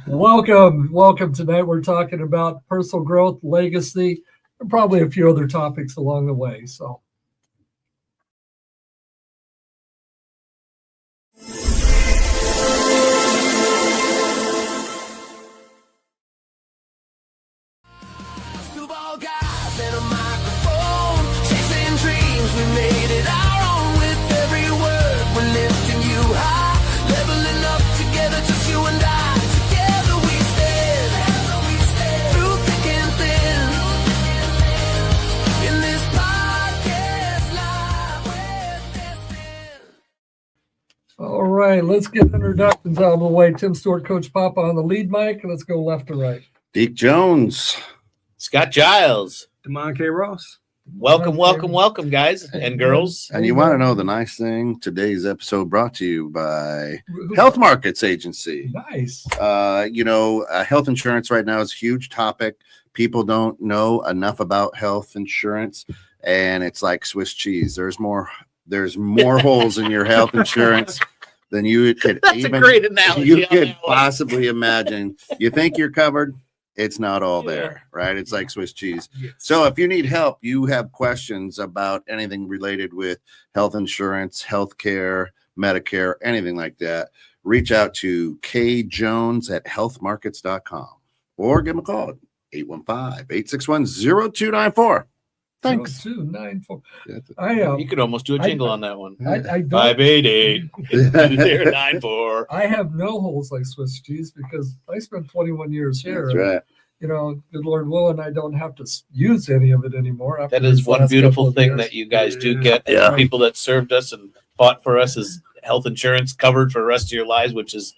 Welcome tonight. We're talking about personal growth, legacy, and probably a few other topics along the way. So. We made it our own with every word. We're lifting you high, leveling up together, just you and I. Together we stand through thick and thin. In this podcast live with Destin. All right, let's get introductions out of the way. Tim Stewart, Coach Papa on the lead mic, and let's go left to right. Deke Jones. Scott Giles. Demond K. Ross. Welcome, guys and girls. And you want to know the nice thing? Today's episode brought to you by Health Markets Agency. Nice. Health insurance right now is a huge topic. People don't know enough about health insurance, and it's like Swiss cheese. There's more holes in your health insurance than you could That's a great analogy. Possibly imagine. You think you're covered. It's not all there, right? It's like Swiss cheese. Yes. So if you need help, you have questions about anything related with health insurance, healthcare, Medicare, anything like that, reach out to kjones@healthmarkets.com or give them a call at 815-861-0294. Thanks. 0294. You could almost do a jingle on that one. I don't. 588-094. I have no holes like Swiss cheese because I spent 21 years here. That's right. You know, good Lord willing, I don't have to use any of it anymore. After That is these one last beautiful couple of thing years. that you guys do get. Yeah. The people that served us and fought for us is health insurance covered for the rest of your lives, which is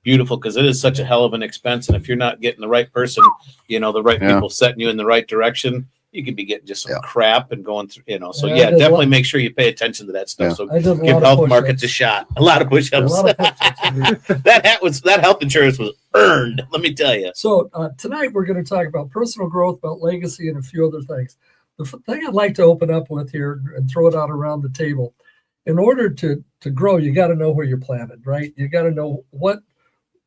beautiful because it is such a hell of an expense. And if you're not getting the right person, the right people setting you in the right direction, you could be getting just some crap and going through, So definitely make sure you pay attention to that stuff. Yeah. So I did a give lot of health push-ups. markets a shot. A lot of push-ups. that health insurance was earned. Let me tell you. So tonight we're going to talk about personal growth, about legacy, and a few other things. The thing I'd like to open up with here and throw it out around the table. In order to grow, you got to know where you're planted, right? You got to know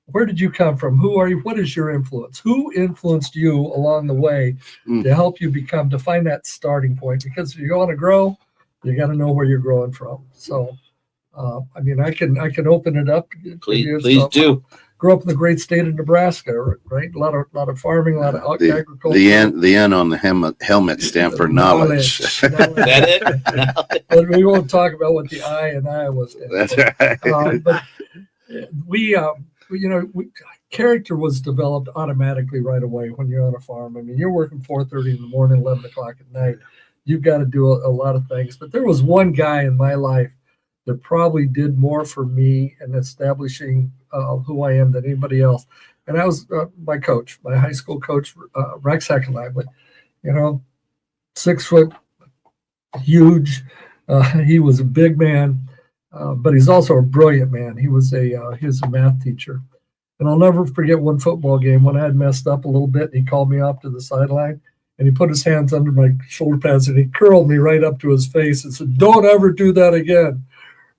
where did you come from? Who are you? What is your influence? Who influenced you along the way to help you to find that starting point? Because if you want to grow, you got to know where you're growing from. So, I can open it up. Please do. Grew up in the great state of Nebraska, right? A lot of farming, a lot of agriculture. The N on the helmet stand for knowledge. That it? But we won't talk about what the I in Iowa stands for. That's right. But character was developed automatically right away when you're on a farm. I mean, you're working 4:30 in the morning, 11 o'clock at night. You've got to do a lot of things. But there was one guy in my life that probably did more for me in establishing who I am than anybody else. And that was my coach, my high school coach, Rex Heckenlively. 6 foot, huge. He was a big man. But he's also a brilliant man. He was a math teacher. And I'll never forget one football game when I had messed up a little bit. He called me off to the sideline and he put his hands under my shoulder pads and he curled me right up to his face and said, "Don't ever do that again."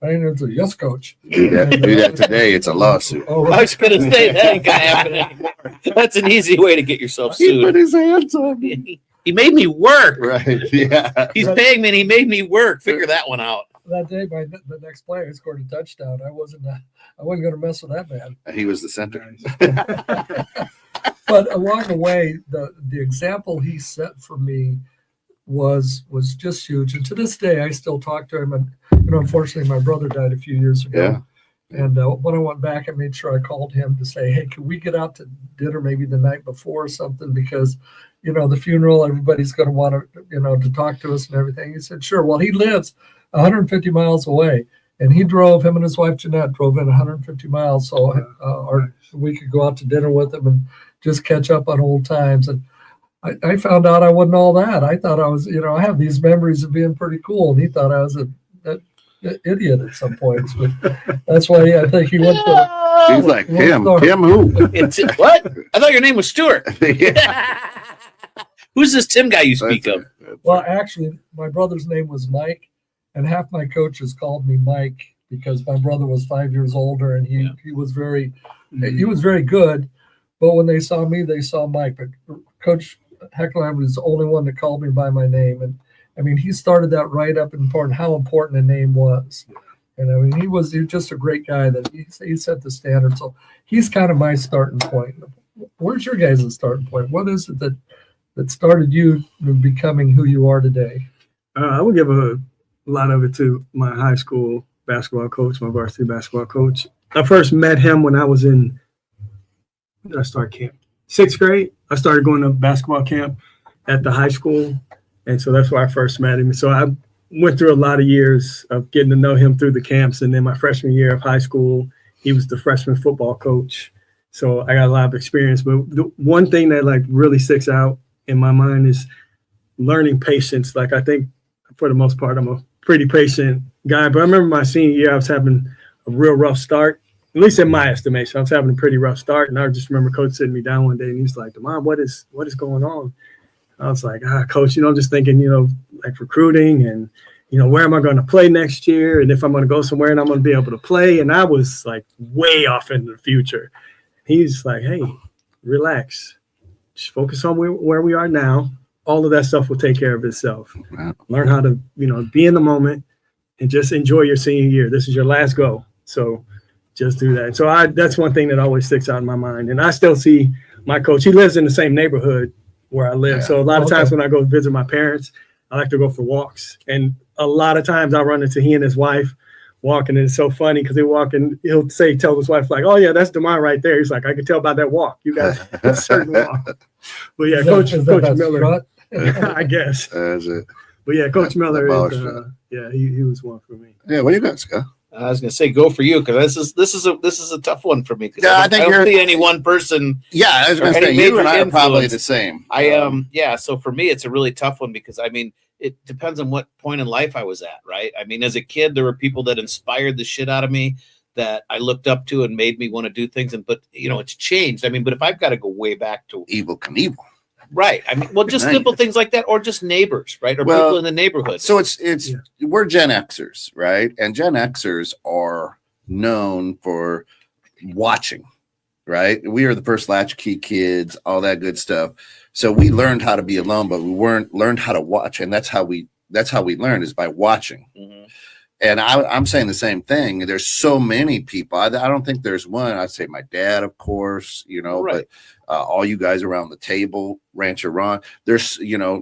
I said, "Yes, coach." Do that today. It's a lawsuit. Oh, I right. was going to say that ain't going to happen anymore. That's an easy way to get yourself He put sued. his hands on me. He made me work. Right. Yeah. He's paying me and he made me work. Figure that one out. That day, the next play, I scored a touchdown. I wasn't going to mess with that man. He was the center. But along the way, the example he set for me was just huge. And to this day, I still talk to him. And unfortunately, my brother died a few years ago. Yeah. And when I went back, I made sure I called him to say, "Hey, can we get out to dinner maybe the night before or something? Because the funeral, everybody's going to want to talk to us and everything." He said, "Sure." Well, he lives 150 miles away, and him and his wife Jeanette drove in 150 miles, so we could go out to dinner with him and just catch up on old times. And I found out I wasn't all that. I thought I was, I have these memories of being pretty cool, and he thought I was an idiot at some points. But that's why I think he went to. He's like, Tim who? What? I thought your name was Stuart. Yeah. Who's this Tim guy you speak of? Well, actually, my brother's name was Mike, and half my coaches called me Mike because my brother was 5 years older, and Yeah. he was very good. But when they saw me, they saw Mike. But Coach Heckline was the only one that called me by my name, and I mean, he started that right up important how important a name was. And I mean, he was just a great guy that he set the standard. So he's kind of my starting point. Where's your guys' starting point? What is it that started you becoming who you are today? I would give a lot of it to my high school basketball coach, my varsity basketball coach. I first met him when I was in, when did I start camp? 6th grade. I started going to basketball camp at the high school. And so that's where I first met him. So I went through a lot of years of getting to know him through the camps. And then my freshman year of high school, he was the freshman football coach. So I got a lot of experience. But the one thing that like really sticks out in my mind is learning patience. Like, I think for the most part, I'm a pretty patient guy. But I remember my senior year, I was having a real rough start, at least in my estimation. I was having a pretty rough start. And I just remember Coach sitting me down one day and he's like, "Mom, what is going on?" I was like, "Coach, I'm just thinking, like recruiting and, where am I going to play next year? And if I'm going to go somewhere and I'm going to be able to play." And I was like way off in the future. He's like, "Hey, relax. Just focus on where we are now. All of that stuff will take care of itself. Wow. Learn how to, be in the moment and just enjoy your senior year. This is your last go. So just do that." So that's one thing that always sticks out in my mind. And I still see my coach. He lives in the same neighborhood where I live. Yeah. So a lot of times when I go visit my parents, I like to go for walks. And a lot of times I run into he and his wife walking. And it's so funny because they walk and he'll tell his wife, like, "Oh yeah, that's DeMar right there." He's like, "I can tell by that walk. You guys a certain walk." But yeah, Coach Miller, Strut? I guess. That's it. But yeah, Coach Miller baller is, shot. he was one for me. Yeah, what do you got, Scott? I was gonna say go for you because this is a tough one for me. 'Cause Yeah, I I think don't you're- see any one person. Yeah, I was going to Or say, any you and major I are probably influence. the same. Yeah. So for me, it's a really tough one because I mean, it depends on what point in life I was at, right? I mean, as a kid, there were people that inspired the shit out of me that I looked up to and made me want to do things. But it's changed. I mean, but if I've got to go way back to Evil Knievel. right, I mean, well, just Right. simple things like that, or just neighbors, right, or Well, people in the neighborhood. So it's Yeah. we're Gen Xers, right? And Gen Xers are known for watching, right? We are the first latchkey kids, all that good stuff. So we learned how to be alone, but we weren't learned how to watch, and that's how we learned is by watching. Mhm. And I'm saying the same thing. There's so many people. I don't think there's one. I'd say my dad, of course, Right. but all you guys around the table, Rancher Ron, there's,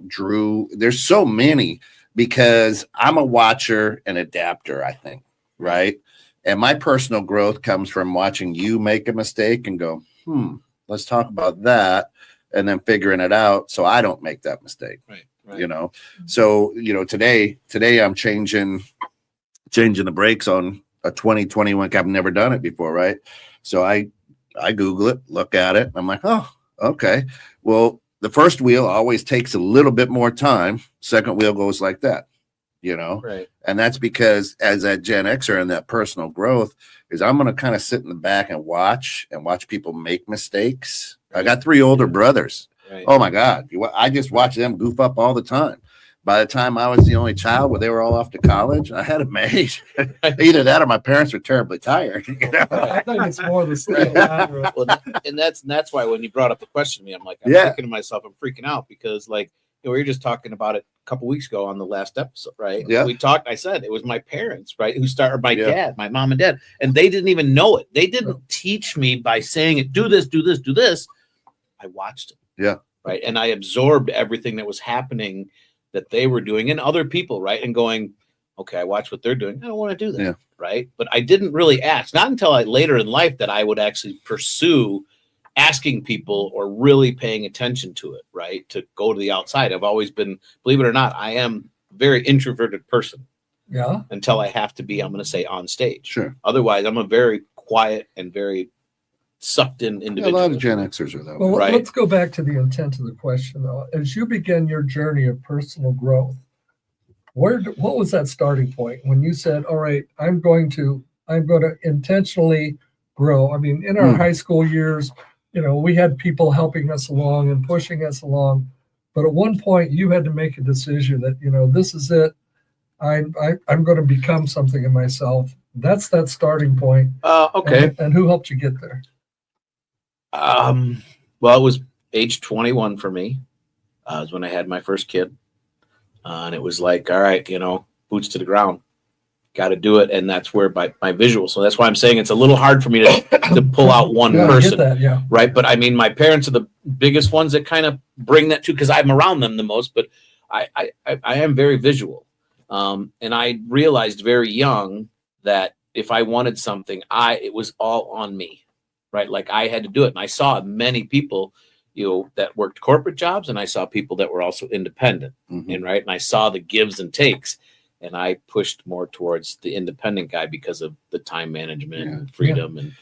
Drew, there's so many because I'm a watcher and adapter, I think, right? And my personal growth comes from watching you make a mistake and go, let's talk about that, and then figuring it out so I don't make that mistake. Right. So today I'm changing the brakes on a 2021. I've never done it before, right? So I Google it, look at it. I'm like, oh, okay. Well, the first wheel always takes a little bit more time. Second wheel goes like that, Right. and that's because as that Gen Xer and that personal growth is I'm going to kind of sit in the back and watch people make mistakes. I got 3 older brothers. Right. Oh my God. I just watch them goof up all the time. By the time I was the only child where they were all off to college, I had a maid. Either that or my parents were terribly tired. I think it's more the same. latter. Well, and that's why when you brought up the question to me, I'm like, I'm Yeah. thinking to myself, I'm freaking out because like we were just talking about it a couple weeks ago on the last episode, right? Yeah. We talked. I said it was my parents, right, who started my Yeah. dad, my mom and dad, and they didn't even know it. They didn't teach me by saying it. Do this, do this, do this. I watched it. Yeah. Right, and I absorbed everything that was happening that they were doing and other people, right, and going, okay, I watch what they're doing. I don't want to do that. Yeah. Right. But I didn't really ask, not until later in life that I would actually pursue asking people or really paying attention to it, right? To go to the outside. I've always been, believe it or not, I am a very introverted person Yeah. until I have to be, I'm going to say, on stage. Sure. Otherwise, I'm a very quiet and very sucked in A individual. lot of Gen Xers are that Well, way. Right. let's go back to the intent of the question, though. As you begin your journey of personal growth, what was that starting point when you said, "All right, I'm going to intentionally grow"? I mean, in our high school years, we had people helping us along and pushing us along, but at one point, you had to make a decision that this is it. I'm going to become something in myself, That's that starting point. Okay. And who helped you get there? Well, it was age 21 for me. Was when I had my first kid. And it was like, all right, boots to the ground. Got to do it. And that's where my visual. So that's why I'm saying it's a little hard for me to pull out one Yeah, I person. get that, yeah. Right. But I mean, my parents are the biggest ones that kind of bring that too, because I'm around them the most. But I am very visual. And I realized very young that if I wanted something, it was all on me. Right. Like I had to do it. And I saw many people, that worked corporate jobs, and I saw people that were also independent. Mhm. And right. And I saw the gives and takes. And I pushed more towards the independent guy because of the time management and freedom and,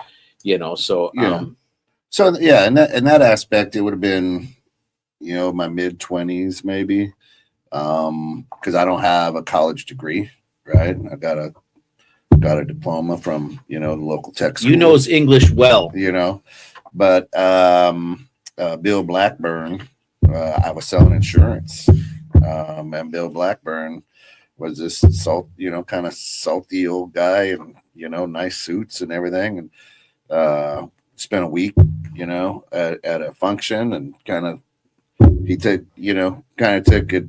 so, Yeah. So yeah, in that aspect, it would have been, my mid-20s maybe, because I don't have a college degree, right? I got a diploma from the local tech school. knows English well. But Bill Blackburn, I was selling insurance, and Bill Blackburn was this kind of salty old guy, and nice suits and everything, and spent a week at a function, and he took a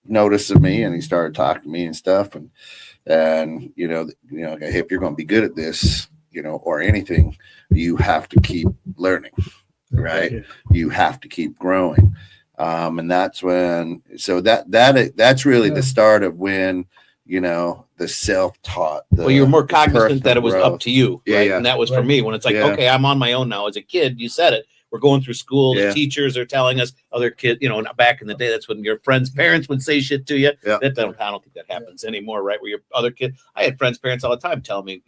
notice of me, and he started talking to me and stuff, and hey, if you're going to be good at this or anything, you have to keep learning, right? Yeah. You have to keep growing. And that's when, so that's really the start of when, the self-taught. Well, you're more cognizant that it was personal up to you. Yeah, Right? yeah. And that was for Right. me when it's like, Yeah. okay, I'm on my own now. As a kid, you said it. We're going through school. Yeah. The teachers are telling us, other kids, back in the day, that's when your friends' parents would say shit to you. Yeah. I don't think that happens anymore, right? Where your other kid, I had friends' parents all the time telling me,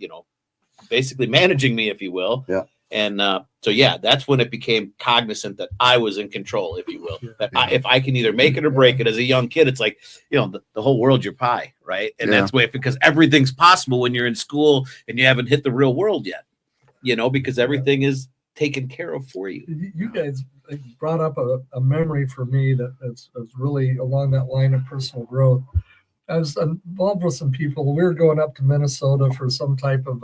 basically managing me, if you will. Yeah. And so, yeah, that's when it became cognizant that I was in control, if you will. That if I can either make it or break it as a young kid, it's like, the whole world's your pie, right? And that's why, because everything's possible when you're in school and you haven't hit the real world yet, because everything is taken care of for you. You guys brought up a memory for me that's really along that line of personal growth. I was involved with some people. We were going up to Minnesota for some type of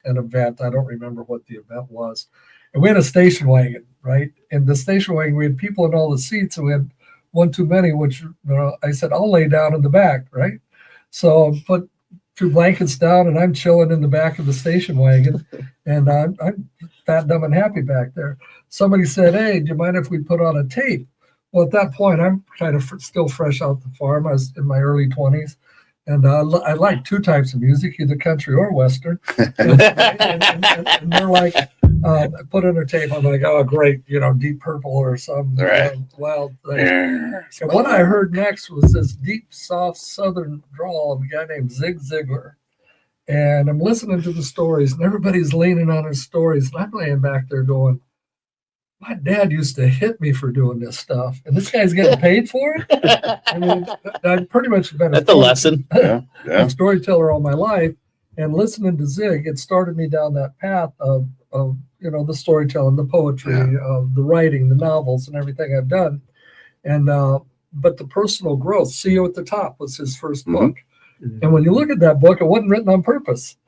an event. I don't remember what the event was. And we had a station wagon, right? And the station wagon, we had people in all the seats, and we had one too many, which I said, I'll lay down in the back, right? So I put 2 blankets down, and I'm chilling in the back of the station wagon, and I'm fat, dumb, and happy back there. Somebody said, hey, do you mind if we put on a tape? Well, at that point, I'm kind of still fresh out the farm. I was in my early 20s, and I like 2 types of music, either country or Western. And they're like, put in a tape. I'm like, oh, great, Deep Purple or some Right. wild thing. And what I heard next was this deep, soft Southern drawl of a guy named Zig Ziglar. And I'm listening to the stories, and everybody's leaning on his stories, and I'm laying back there going, my dad used to hit me for doing this stuff, and this guy's getting paid for it. I mean, I've pretty much been That's a lesson. Yeah. a storyteller all my life, and listening to Zig, it started me down that path of the storytelling, the poetry, the writing, the novels, and everything I've done. And but the personal growth, See You at the Top, was his first book. And when you look at that book, it wasn't written on purpose.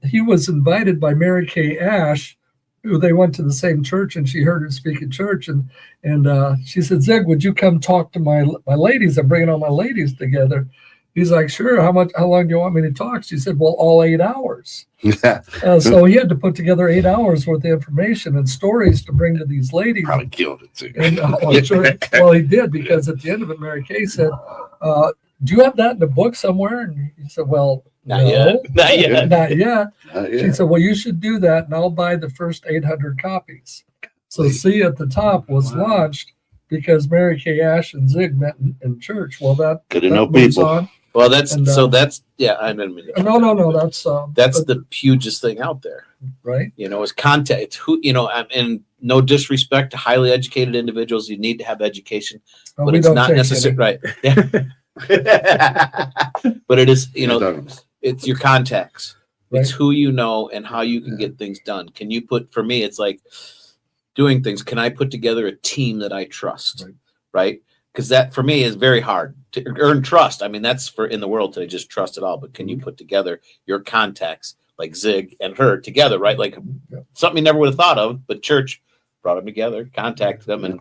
He was invited by Mary Kay Ash, who they went to the same church, and she heard him speak at church, and she said, Zig, would you come talk to my ladies? I'm bringing all my ladies together. He's like, sure. How long do you want me to talk? She said, well, all 8 hours. Yeah. So he had to put together 8 hours worth of information and stories to bring to these ladies. Probably killed it too. And, well, he did, because at the end of it, Mary Kay said, do you have that in the book somewhere? And he said, well, Not yet. Not yet. Not yet. Yeah. She said, well, you should do that, and I'll buy the first 800 copies. So See at the Top was launched because Mary Kay Ash and Zig met in church. Well, that Good to know moves people. on. Well, that's And, I didn't mean to- No, that's That's the hugest thing out there. right. Is content. It's who, and no disrespect to highly educated individuals. You need to have education, Well, but we it's don't not take necessary. any. Right. Yeah. But it is, Douglas. it's your contacts. It's Right. who you know and how you can get things done. Can you for me, it's like doing things. Can I put together a team that I trust? Right. because that for me is very hard to earn trust. I mean, that's for in the world today, just trust it all. But can you put together your contacts like Zig and her together, right? Like something you never would have thought of, but church brought them together, contacted them, and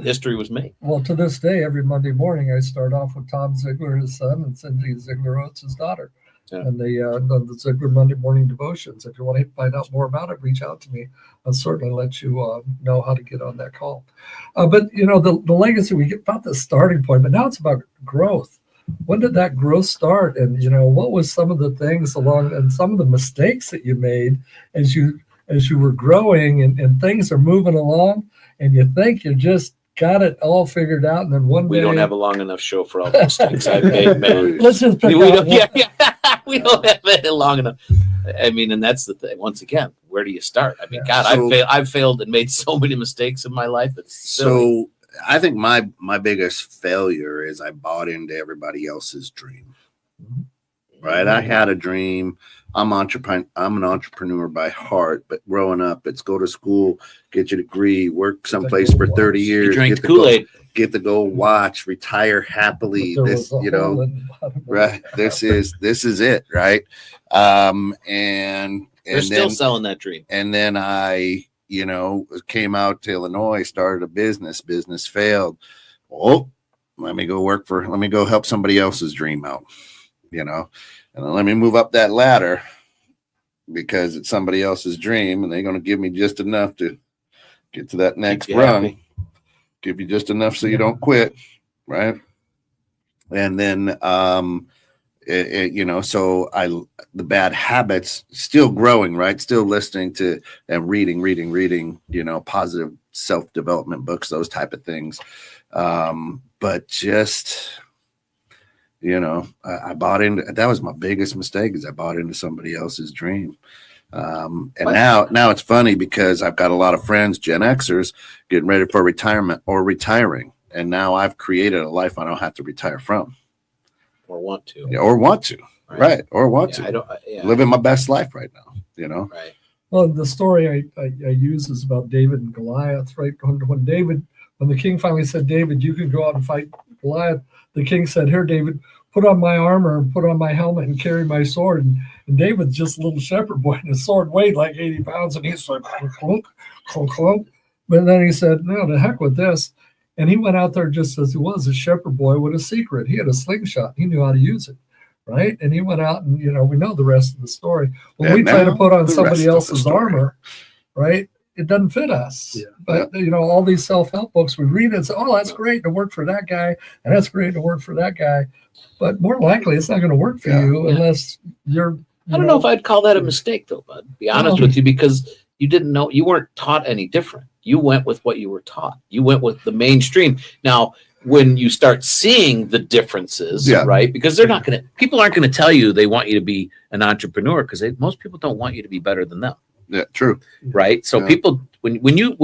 history was made. Well, to this day, every Monday morning, I start off with Tom Ziegler, his son, and Cindy Ziegler Oates, his daughter. Yeah. And the Ziegler Monday morning devotions. If you want to find out more about it, reach out to me. I'll certainly let you know how to get on that call. But the legacy, we get about the starting point, but now it's about growth. When did that growth start? And what was some of the things along and some of the mistakes that you made as you were growing and things are moving along and you think you just got it all figured out, and then one We day don't have a long enough show for all the mistakes I've made, man. let's just pick We out don't, one. we don't have it long enough. I mean, and that's the thing. Once again, where do you start? I mean, God, So- I've failed and made so many mistakes in my life. It's silly. So I think my biggest failure is I bought into everybody else's dream. Right? I had a dream. I'm an entrepreneur by heart, but growing up, it's go to school, get your degree, work someplace for 30 You years, drank get the the gold, Kool-Aid. get the gold watch, retire happily. There This, was a hole in the bottom of right? it. This is it, right? And They're still then selling that dream. and then I, came out to Illinois, started a business failed. Oh, let me go help somebody else's dream out, and then let me move up that ladder because it's somebody else's dream and they're going to give me just enough to get to that next you rung. happy. Give you just enough so you don't quit. Right. And then, so the bad habits still growing, right? Still listening to and reading, positive self-development books, those type of things. But just, I bought into, that was my biggest mistake is I bought into somebody else's dream. And now it's funny because I've got a lot of friends, Gen Xers, getting ready for retirement or retiring. And now I've created a life I don't have to retire from. Or want to. Or want to, right? Or want Yeah, to I don't. living my best life right now. Right. Well, the story I use is about David and Goliath, right? When the king finally said, David, you can go out and fight Goliath, the king said, here, David, put on my armor and put on my helmet and carry my sword. And David's just a little shepherd boy, and his sword weighed like 80 pounds, and he's like, clunk, clunk, clunk. But then he said, no, to heck with this. And he went out there just as he was, a shepherd boy with a secret. He had a slingshot. He knew how to use it, right? And he went out and, we know the rest of the story. When we try to put on somebody else's armor, right, it doesn't fit us. Yeah. But, all these self-help books, we read it and say, oh, that's great to work for that guy, and that's great to work for that guy. But more likely, it's not going to work for you unless you're. I don't know if I'd call that a mistake, though, bud. Be honest with you, because you didn't know, you weren't taught any different. You went with what you were taught. You went with the mainstream. Now, when you start seeing the differences, right? Because people aren't going to tell you they want you to be an entrepreneur because most people don't want you to be better than them. Yeah, true. Right. So people, when you're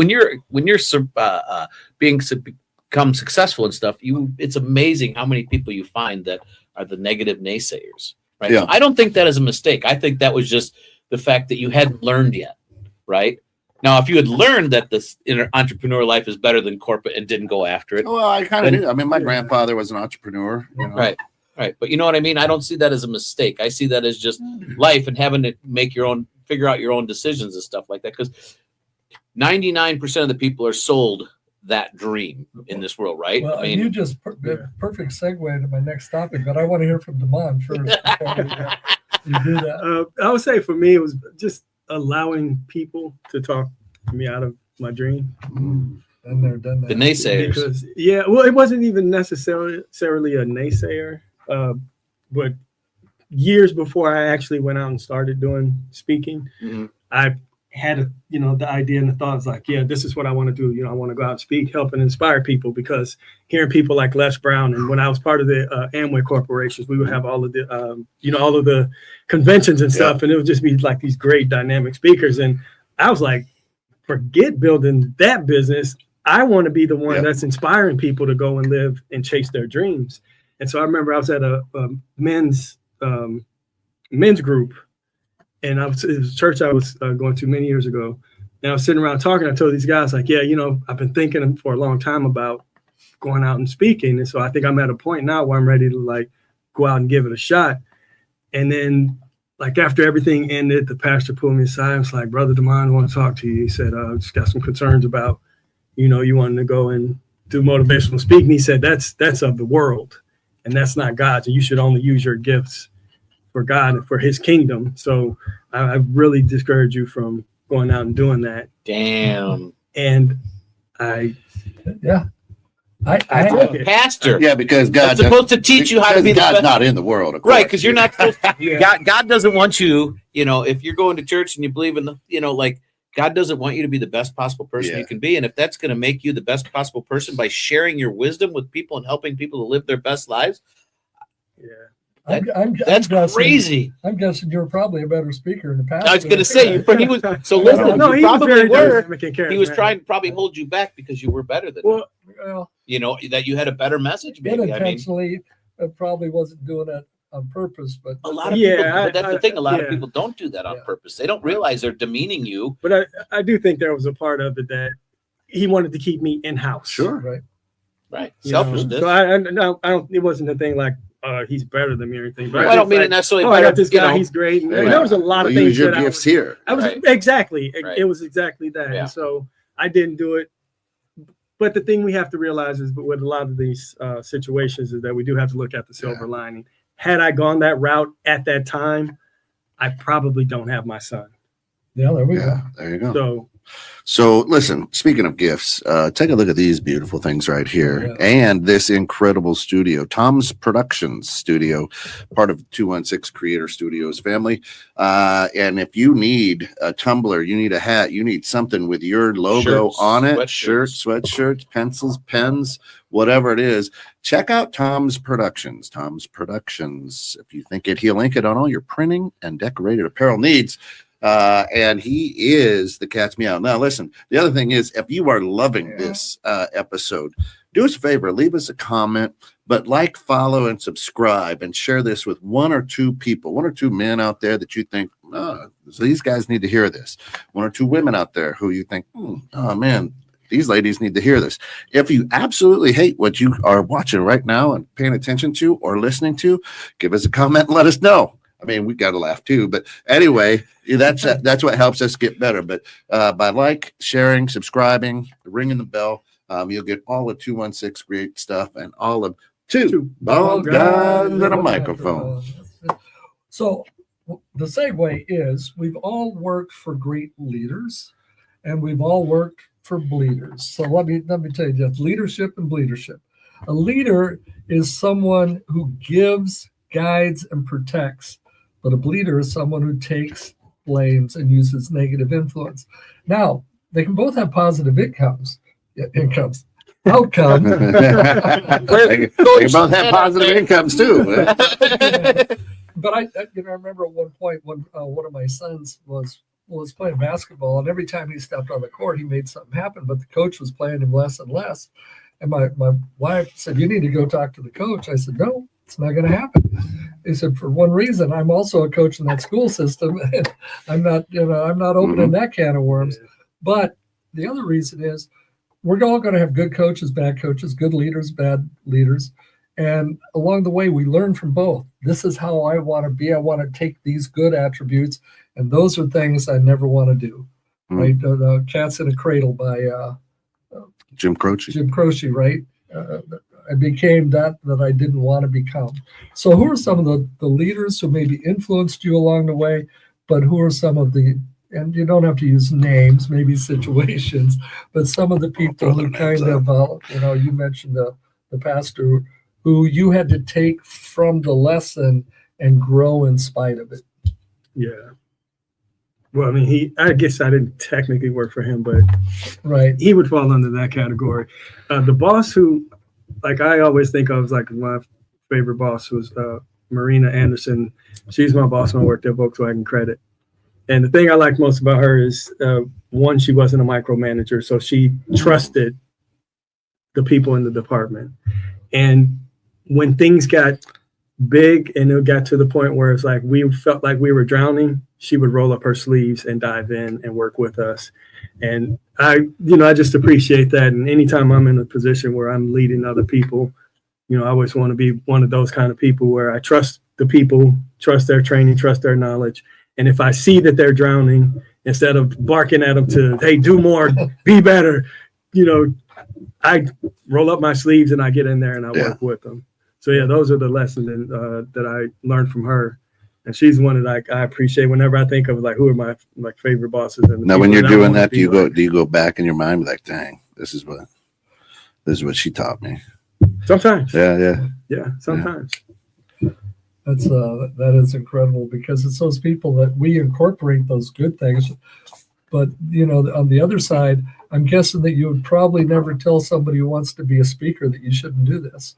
become successful and stuff, it's amazing how many people you find that are the negative naysayers. Right. Yeah. So I don't think that is a mistake. I think that was just the fact that you hadn't learned yet. Right. Now, if you had learned that this entrepreneur life is better than corporate and didn't go after it. Well, I kind of did. I mean, my grandfather was an entrepreneur. Right. But you know what I mean? I don't see that as a mistake. I see that as just life and having to figure out your own decisions and stuff like that. Because 99% of the people are sold that dream in this world, right? Well, you just perfect segue to my next topic, but I want to hear from Damon first. You do that. I would say for me, it was just allowing people to talk me out of my dream. Done there, done that. The naysayers. Because it wasn't even necessarily a naysayer, but years before I actually went out and started doing speaking, I had the idea and the thoughts like, this is what I want to do. I want to go out and speak, help and inspire people, because hearing people like Les Brown, and when I was part of the Amway corporations, we would have all of the all of the conventions and stuff, and it would just be like these great dynamic speakers. And I was like, forget building that business. I want to be the one that's inspiring people to go and live and chase their dreams. And so I remember I was at a men's group, and it was a church I was going to many years ago. And I was sitting around talking. I told these guys like, I've been thinking for a long time about going out and speaking. And so I think I'm at a point now where I'm ready to like go out and give it a shot. And then like after everything ended, the pastor pulled me aside and was like, Brother DeMond, I want to talk to you. He said, just got some concerns about, you wanting to go and do motivational speaking. He said, that's of the world and that's not God's. And you should only use your gifts for God and for his kingdom. So I really discourage you from going out and doing that. Damn. And I Pastor. Yeah, because God's God supposed to teach you how to be the God's best. not in the world, of Right, course. because you're not supposed to. Yeah. God doesn't want you, if you're going to church and you believe in the, like God doesn't want you to be the best possible person Yeah. you can be. And if that's going to make you the best possible person by sharing your wisdom with people and helping people to live their best lives, that's crazy. I'm guessing you're probably a better speaker in the past. I was going to say, he was, so No, listen, no, you he was probably very were. dynamic and He was charismatic. trying to probably hold you back because you were better than him. Well, That you had a better message, maybe. I mean, Unintentionally, probably wasn't doing it on purpose, but a lot of Yeah, people, but that's the thing. A lot of yeah. people don't do that on Yeah. purpose. They don't realize they're demeaning you. but I do think there was a part of it that he wanted to keep me in house. Sure. right. Right. You know? Selfishness. So I don't. It wasn't a thing like he's better than me or anything. But Well, I don't mean it like, necessarily. oh, I better, got this guy. He's great. And Right. there was a lot of Well, things use your that gifts here. I was Right. exactly. Right. It was exactly that. Yeah. And so I didn't do it. But the thing we have to realize is, with a lot of these situations, is that we do have to look at the silver lining. Had I gone that route at that time, I probably don't have my son. Yeah, there we Yeah, there you go. So So listen, speaking of gifts, take a look at these beautiful things right here Yeah. and this incredible studio, Tom's Productions Studio, part of 216 Creator Studios family. And if you need a tumbler, you need a hat, you need something with your logo Shirts, on it, sweatshirts. shirts, sweatshirts, pencils, pens, whatever it is, check out Tom's Productions. Tom's Productions. If you think it, he'll link it on all your printing and decorated apparel needs. And he is the cat's meow. Now, listen, the other thing is, if you are loving this episode, do us a favor, leave us a comment, but like, follow, and subscribe, and share this with one or two people, one or two men out there that you think, oh, so these guys need to hear this. One or two women out there who you think, oh man, these ladies need to hear this. If you absolutely hate what you are watching right now and paying attention to or listening to, give us a comment and let us know. I mean, we got to laugh too, but anyway, that's what helps us get better. But by sharing, subscribing, ringing the bell, you'll get all of 216 great stuff and all of two bald guys and a microphone. So the segue is, we've all worked for great leaders, and we've all worked for bleeders. So let me tell you this: leadership and bleedership. A leader is someone who gives, guides, and protects. But a bleeder is someone who takes, blames, and uses negative influence. Now, they can both have positive outcomes. They both have positive incomes too. But I remember at one point when one of my sons was playing basketball, and every time he stepped on the court, he made something happen. But the coach was playing him less and less. And my wife said, "You need to go talk to the coach." I said, "No, it's not going to happen." He said, "For one reason, I'm also a coach in that school system, and I'm not opening that can of worms." Yeah. But the other reason is, we're all going to have good coaches, bad coaches, good leaders, bad leaders. And along the way, we learn from both. This is how I want to be. I want to take these good attributes, and those are things I never want to do. Mm. Right? The Cat's in a Cradle by Jim Croce. Jim Croce, right? I became that I didn't want to become. So who are some of the leaders who maybe influenced you along the way, but who are some of the, and you don't have to use names, maybe situations, but some of the people who kind of, you mentioned the pastor who you had to take from the lesson and grow in spite of it. yeah. Well, I mean, I guess I didn't technically work for him, but Right. he would fall under that category. The boss who, like, I always think of as like my favorite boss was Marina Anderson. She's my boss when I worked at Volkswagen Credit. And the thing I liked most about her is, one, she wasn't a micromanager, so she trusted the people in the department. And when things got big and it got to the point where it's like we felt like we were drowning, she would roll up her sleeves and dive in and work with us. And I just appreciate that. And anytime I'm in a position where I'm leading other people, I always want to be one of those kind of people where I trust the people, trust their training, trust their knowledge. And if I see that they're drowning, instead of barking at them to, hey, do more, be better, I roll up my sleeves and I get in there and I work with them. So yeah, those are the lessons that I learned from her. And she's one that I appreciate whenever I think of like who are my favorite bosses. And Now, when you're doing that, do you go back in your mind like, dang, this is what she taught me. Sometimes. Yeah. Yeah, sometimes. That is incredible, because it's those people that we incorporate those good things. But, on the other side, I'm guessing that you would probably never tell somebody who wants to be a speaker that you shouldn't do this.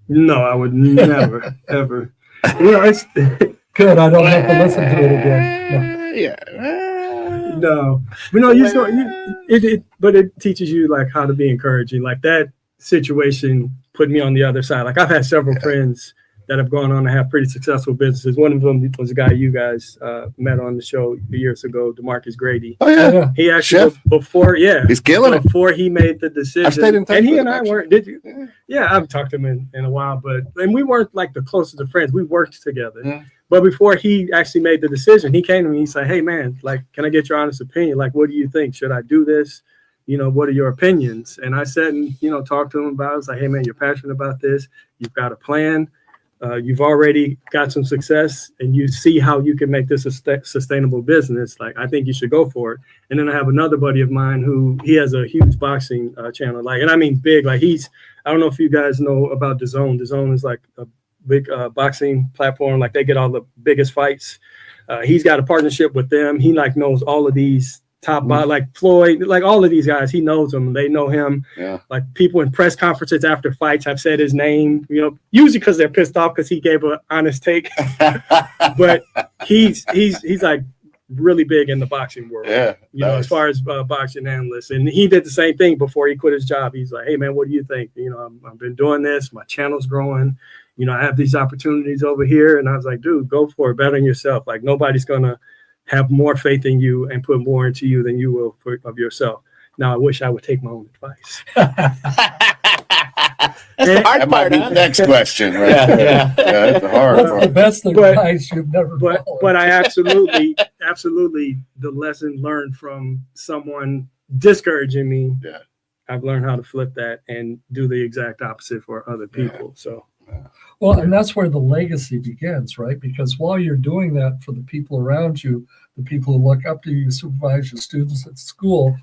No, I would never, ever. It's good. I don't have to listen to it again. No. But it teaches you like how to be encouraging. Like that situation put me on the other side. Like I've had several friends that have gone on to have pretty successful businesses. One of them was a guy you guys met on the show years ago, DeMarcus Grady. Oh yeah. He actually he's killing it. Before he made the decision. I stayed in touch and he with and him, I actually. weren't. Did you? Yeah, I've talked to him in a while, and we weren't like the closest of friends. We worked together. Yeah. But before he actually made the decision, he came to me. He said, "Hey man, like, can I get your honest opinion? Like, what do you think? Should I do this? What are your opinions?" And I sat and talked to him about it. I was like, "Hey man, you're passionate about this. You've got a plan. You've already got some success, and you see how you can make this a sustainable business. Like, I think you should go for it." And then I have another buddy of mine he has a huge boxing channel, and I mean big. Like I don't know if you guys know about DAZN. DAZN is like a big boxing platform. Like they get all the biggest fights. He's got a partnership with them. He knows all of these top like Floyd, like all of these guys. He knows them. They know him. Yeah. Like people in press conferences after fights have said his name, usually because they're pissed off because he gave an honest take. But he's like really big in the boxing world. Yeah. As far as boxing analysts. And he did the same thing before he quit his job. He's like, "Hey man, what do you think? I've been doing this. My channel's growing. I have these opportunities over here." And I was like, "Dude, go for it. Bet on yourself. Like nobody's gonna have more faith in you and put more into you than you will of yourself." Now, I wish I would take my own advice. That's the hard That might part, be huh? the next question, right? Yeah. That's the hard That's part. the best advice you've never But followed. I absolutely the lesson learned from someone discouraging me. Yeah. I've learned how to flip that and do the exact opposite for other people. So Well, and that's where the legacy begins, right? Because while you're doing that for the people around you, the people who look up to you, supervise your students at school,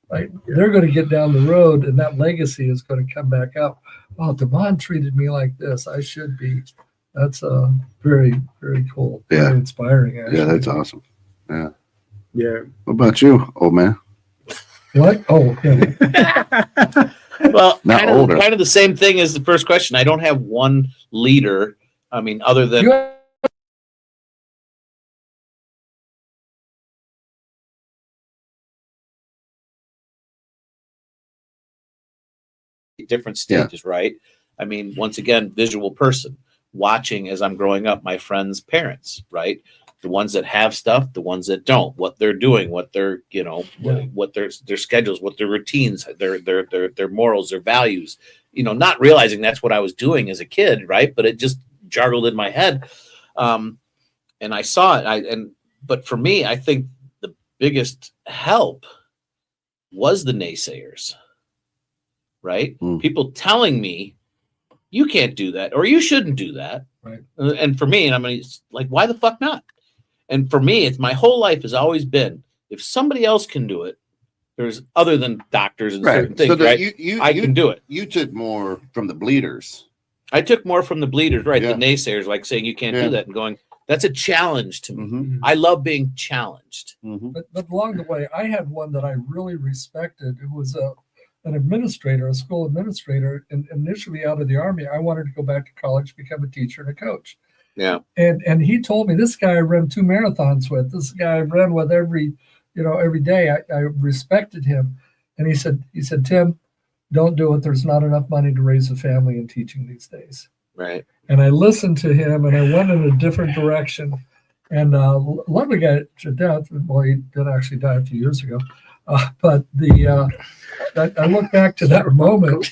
right? They're going to get down the road, and that legacy is going to come back up. "Oh, Devon treated me like this. I should be." That's very, very cool. Yeah. Very inspiring, actually. Yeah, that's awesome. yeah. What about you, old man? What? Oh, yeah. Well, Not older. kind of the same thing as the first question. I don't have one leader. I mean, other than You have- different stages, right? I mean, once again, visual person watching as I'm growing up, my friends' parents, right? The ones that have stuff, the ones that don't, what they're doing, what their, what their schedules, what their routines, their morals, their values, not realizing that's what I was doing as a kid, right? But it just jargled in my head. And I saw it. But for me, I think the biggest help was the naysayers, right? Mm. People telling me, "You can't do that," or "You shouldn't do that." Right. And for me, it's like, why the fuck not? And for me, it's my whole life has always been, if somebody else can do it, there's other than doctors and certain Right. things, So that right? you I can do it. You took more from the bleeders. I took more from the bleeders, right? Yeah. The naysayers, like saying you can't Yeah. do that, and going, that's a challenge to me. Mm-hmm. I love being challenged. Mm-hmm. But along the way, I had one that I really respected. It was an administrator, a school administrator, and initially out of the Army. I wanted to go back to college, become a teacher and a coach. Yeah. And he told me, this guy I ran 2 marathons with, this guy I ran with every day. I respected him. And he said, "Tim, don't do it. There's not enough money to raise a family in teaching these days." Right. And I listened to him, and I went in a different direction. And lovely guy to death. Well, he did actually die a few years ago. But I look back to that moment.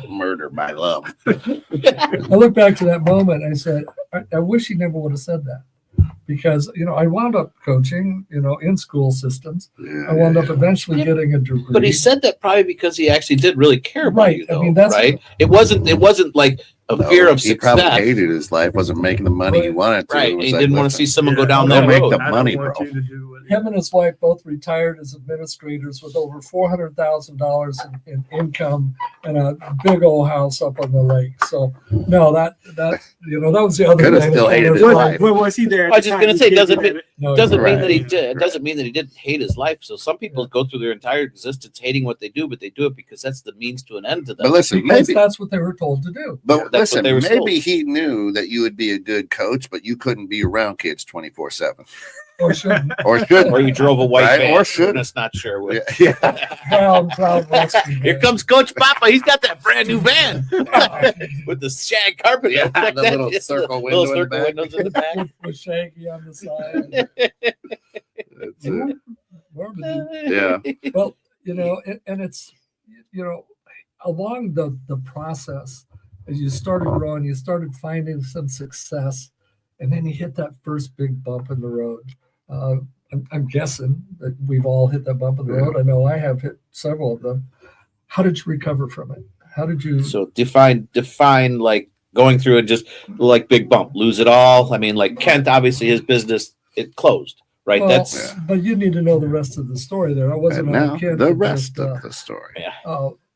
Murder by love. I look back to that moment. I said, I wish he never would have said that, because I wound up coaching, in school systems. Yeah, I wound up yeah. eventually getting a degree. But he said that probably because he actually did really care about Right. you, I though, mean, that's- right? It wasn't like a No, fear of he probably success, hated his life, wasn't making the money he wanted to. right? It And was he like, didn't want to listen, see someone go Yeah, down don't that make road. the I money, don't want bro. you to do what Him and his wife both retired as administrators with over $400,000 in income and a big old house up on the lake. So no, that was the other Coulda thing. still hated his What, life. what was he there? at I was the just time? gonna He say, did doesn't have mean- it. No, Doesn't mean Right. that he did. It doesn't mean that he didn't hate his life. So some people go through their entire existence hating what they do, but they do it because that's the means to an end to them. But listen, because maybe, that's what they were told to do. but that's what listen, they were maybe told. he knew that you would be a good coach, but you couldn't be around kids 24/7, Or shouldn't. or shouldn't. Or you drove a white Right, van. or We're shouldn't. just not sure. Which. Yeah, yeah. Proud rescue. Here man. comes Coach Papa. He's got that brand new van with the shag carpet. Yeah, Like the that. little Just circle the little window in the circle back. windows in the back. With Shaggy on the side. That's it. Yeah. Yeah. Well, and it's, along the process, as you started growing, you started finding some success, and then you hit that first big bump in the road. I'm guessing that we've all hit that bump in the road. I know I have hit several of them. How did you recover from it? How did you? So define like going through and just like big bump, lose it all. I mean, like Kent, obviously his business it closed, right? Well, That's but you need to know the rest of the story there. I wasn't And on now a kid. the that rest just, of the story.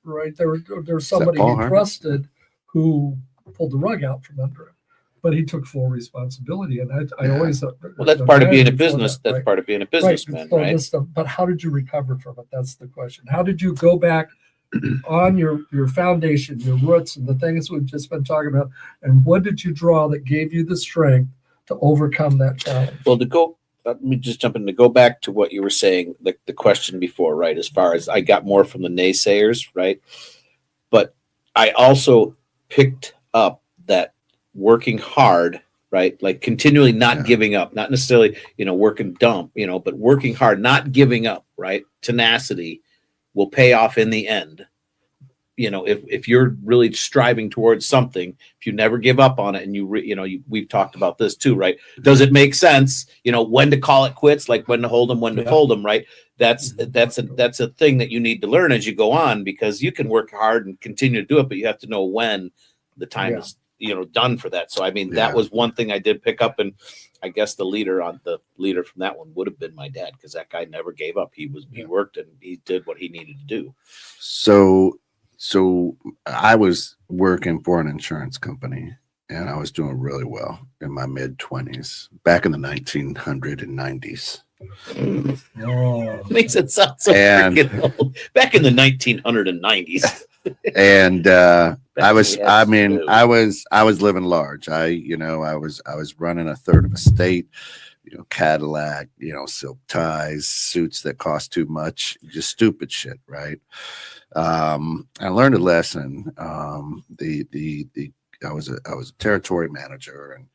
right there's somebody Paul he Harvey? trusted who pulled the rug out from under him, but he took full responsibility. And I Yeah. always well, that's part of being a imagined before business. that, That's right? part of being a Right. businessman, So right? this stuff- but how did you recover from it? That's the question. How did you go back on your foundation, your roots, and the things we've just been talking about? And what did you draw that gave you the strength to overcome that challenge? Well, let me just jump in to go back to what you were saying, the question before, right? As far as I got more from the naysayers, right? But I also picked up that working hard, right? Like continually not Yeah. giving up, not necessarily, working dumb, but working hard, not giving up, right? Tenacity will pay off in the end. If you're really striving towards something, if you never give up on it, and we've talked about this too, right? Does it make sense? When to call it quits, like when to hold them, when to Yeah. fold them, right? That's a thing that you need to learn as you go on, because you can work hard and continue to do it, but you have to know when the time Yeah. is done for that. So I mean, Yeah. that was one thing I did pick up, and I guess the leader from that one would have been my dad, because that guy never gave up. He worked and he did what he needed to do. So I was working for an insurance company, and I was doing really well in my mid-20s back in the 1990s. Oh, Makes it sound so And- freaking old. Back in the 1990s. And I was living large. I was running a third of a state, Cadillac, silk ties, suits that cost too much, just stupid shit, right? I learned a lesson. I was a territory manager, and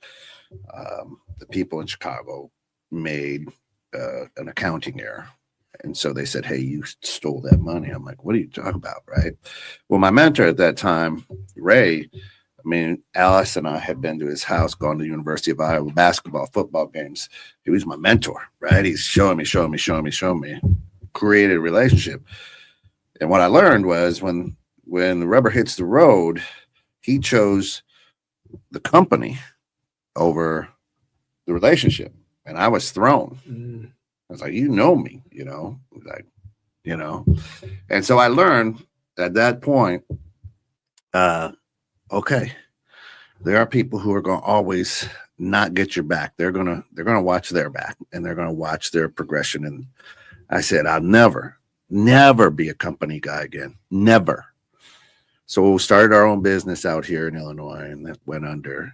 the people in Chicago made an accounting error. And so they said, "Hey, you stole that money." I'm like, "What are you talking about?" Right? Well, my mentor at that time, Ray, Alice and I had been to his house, gone to the University of Iowa basketball, football games. He was my mentor, right? He's showing me, created a relationship. And what I learned was when the rubber hits the road, he chose the company over the relationship. And I was thrown. I was like, "You know me, And so I learned at that point, okay, there are people who are going to always not get your back. They're going to watch their back, and they're going to watch their progression. And I said, I'll never be a company guy again. Never. So we started our own business out here in Illinois, and that went under.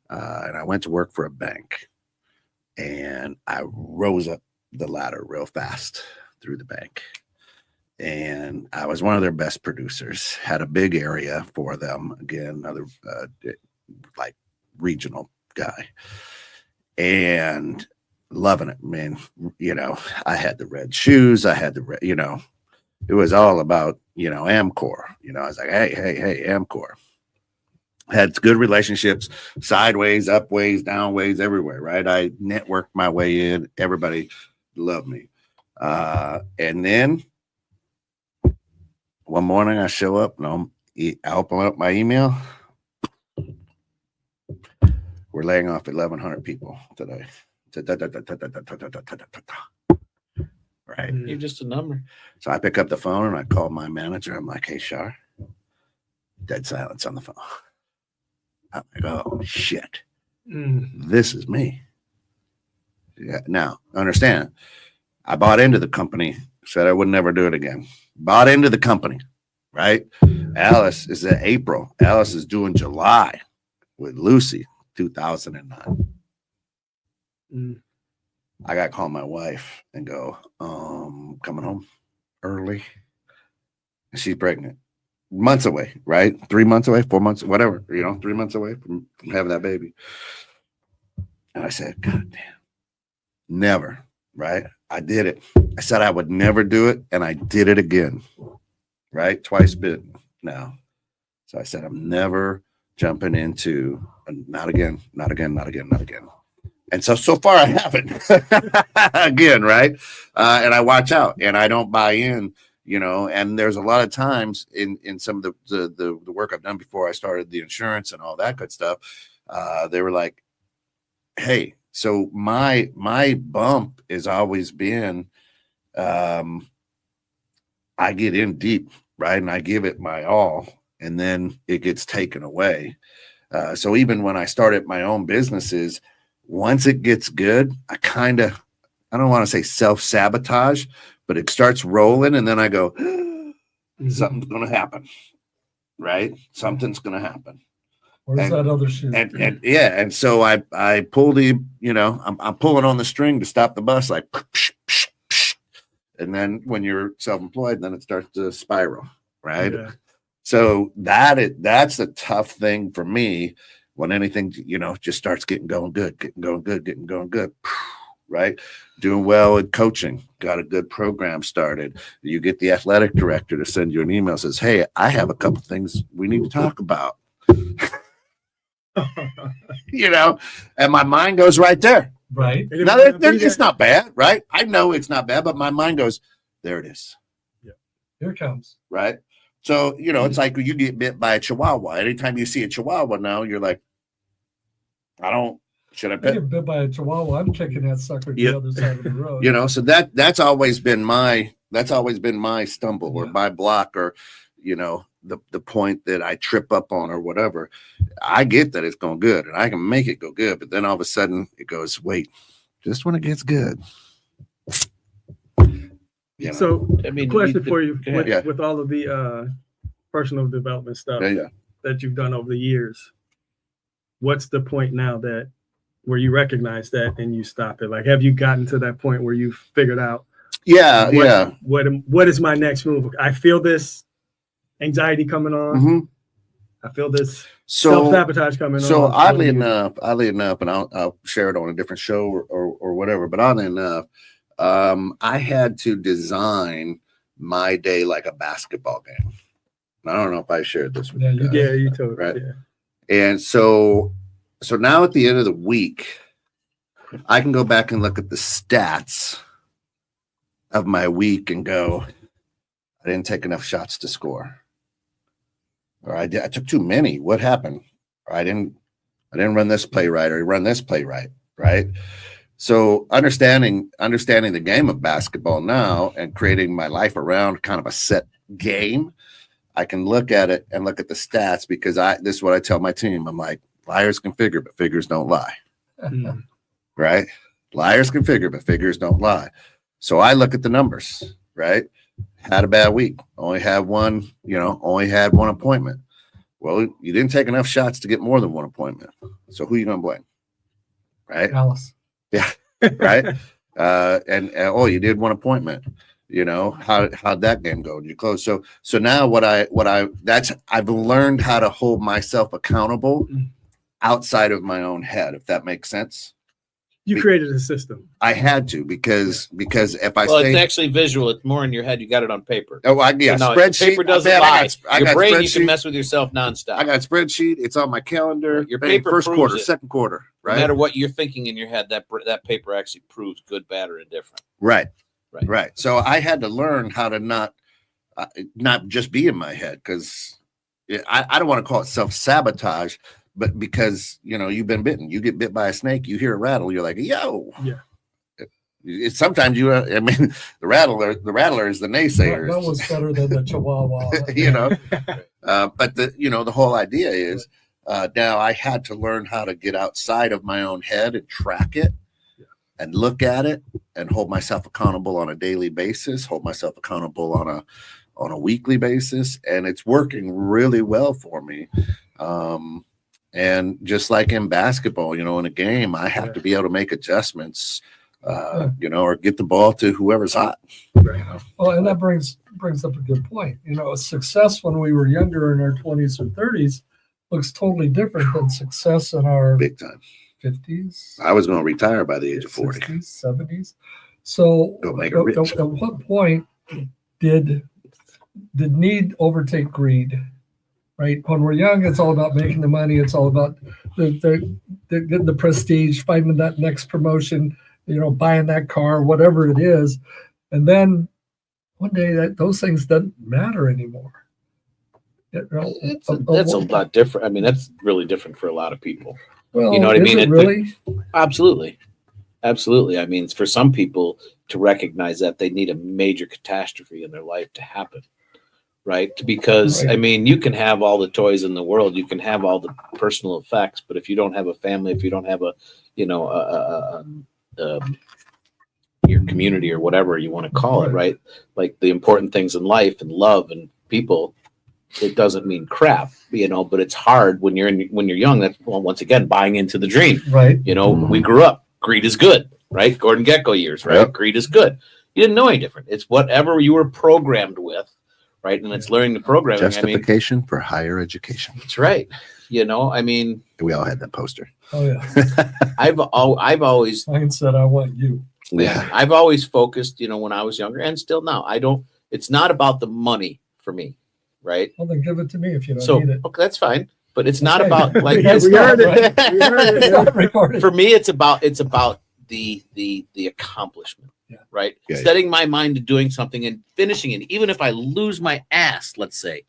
And I went to work for a bank, and I rose up the ladder real fast through the bank. And I was one of their best producers, had a big area for them. Again, another like regional guy. and loving it, man. You know, I had the red shoes. I had the red, you know, it was all about, you know, Amcor. You know, I was like, hey, Amcor. Had good relationships, sideways, upways, downways, everywhere, right? I networked my way in. Everybody loved me. And then one morning I show up and I open up my email. We're laying off 1,100 people today. Right. You're just a number. So I pick up the phone and I call my manager. I'm like, hey, Shar. Dead silence on the phone. I'm like, oh, shit. This is me. Yeah. Now, understand, I bought into the company, said I would never do it again. Bought into the company, right? Alice is in April. Alice is due in July with Lucy, 2009. I got to call my wife and go, coming home early. And she's pregnant. Months away, right? 3 months away, 4 months, whatever, you know, 3 months away from having that baby. And I said, God damn, never, right? I did it. I said I would never do it, and I did it again, right? Twice bitten now. So I said, I'm never jumping into, not again. And so far I haven't again, right? And I watch out and I don't buy in, you know, and there's a lot of times in some of the work I've done before I started the insurance and all that good stuff. They were like, hey, so my bump has always been, I get in deep, right? And I give it my all and then it gets taken away. So even when I started my own businesses, once it gets good, I don't want to say self-sabotage, but it starts rolling and then I go, something's going to happen, right? Something's going to happen. Where's that other shoe? And yeah. And so I pull I'm pulling on the string to stop the bus, like, psh, psh, psh. And then when you're self-employed, then it starts to spiral, right? Yeah. So that's the tough thing for me when anything, you know, just starts getting going good, right? Doing well in coaching, got a good program started. You get the athletic director to send you an email, says, hey, I have a couple things we need to talk about. You know, and my mind goes right there. Right. Now, it's not bad, right? I know it's not bad, but my mind goes, there it is. Here it comes. Right. So, you know, it's like you get bit by a chihuahua. Anytime you see a chihuahua now, you're like, should I I pet? get bit by a chihuahua. I'm kicking that sucker to Yeah. the other side of the road. You know, so that's always been my stumble or my block or, you know, the point that I trip up on or whatever. I get that it's going good and I can make it go good, but then all of a sudden it goes, wait, just when it gets good. You know? So, I mean, question for you go ahead. with all of the personal development stuff yeah. that you've done over the years, what's the point now where you recognize that and you stop it? Like, have you gotten to that point where you've figured out what is my next move? I feel this anxiety coming on. Mm-hmm. I feel this So self-sabotage coming on. So oddly enough, and I'll share it on a different show or whatever, but oddly enough, I had to design my day like a basketball game. I don't know if I shared this with you guys. Yeah, you told me. Right. Yeah. And so now at the end of the week, I can go back and look at the stats of my week and go, I didn't take enough shots to score. Or I took too many. What happened? Or I didn't run this play right, or run this play right, right? So understanding the game of basketball now and creating my life around kind of a set game, I can look at it and look at the stats because this is what I tell my team. I'm like, liars can figure, but figures don't lie. Mm. Right? Liars can figure, but figures don't lie. So I look at the numbers, right? Had a bad week. Only had one appointment. Well, you didn't take enough shots to get more than one appointment. So who are you going to blame? Right? Alice. Yeah. Right. And you did one appointment. You know, how'd that game go? Did you close? So now I've learned how to hold myself accountable outside of my own head, if that makes sense. You created a system. I had to because if I Well, it's stay, actually visual. It's more in your head. You got it on paper. oh, yeah, So no, spreadsheet. paper doesn't Man, lie. I Your got brain, you spreadsheet. can mess with yourself nonstop. I got spreadsheet. It's on my calendar. Your Bang, paper first proves quarter, it. second quarter, No right? matter what you're thinking in your head, that paper actually proves good, bad, or indifferent. Right. Right. Right. So I had to learn how to not just be in my head, because I don't want to call it self-sabotage, but because, you've been bitten, you get bit by a snake, you hear a rattle, you're like, yo. Yeah. It's sometimes the rattler is the naysayer. That was better than the Chihuahua. But the whole idea is now I had to learn how to get outside of my own head and track it and look at it and hold myself accountable on a daily basis, hold myself accountable on a weekly basis. And it's working really well for me. And just like in basketball, in a game, I have to be able to make adjustments, or get the ball to whoever's hot. Right. Well, and that brings up a good point. Success when we were younger in our 20s or 30s looks totally different than success in our Big time. 50s. I was going to retire by the age of 40. 60s, 70s. So Don't make it rich. at what point did need overtake greed? Right? When we're young, it's all about making the money. It's all about the getting the prestige, finding that next promotion, buying that car, whatever it is. And then one day those things doesn't matter anymore. That's a lot different. I mean, that's really different for a lot of people. Well, You know what I is mean? it really? Absolutely. I mean, for some people to recognize that they need a major catastrophe in their life to happen, right? Because, Right. I mean, you can have all the toys in the world, you can have all the personal effects, but if you don't have a family, if you don't have your community or whatever you want to call it, right? Like the important things in life and love and people, it doesn't mean crap, but it's hard when you're young. That's, well, once again, buying into the dream. Right. We grew up, greed is good, right? Gordon Gekko years, right? Yep. Greed is good. You didn't know any different. It's whatever you were programmed with, right? And it's learning the programming. Justification for higher education. That's right. I mean, We all had that poster. Oh yeah. I've always, Mine said, "I want you." I've always focused, when I was younger and still now, it's not about the money for me, right? Well, then give it to me if you don't So, need it. okay, that's fine. But it's not Okay. about like, It's we not, heard it. right? We heard it. It's not recorded. for me, it's about the accomplishment, Yeah. right? Yeah, Setting my mind to doing something and finishing it. Even if I lose my ass, let's say,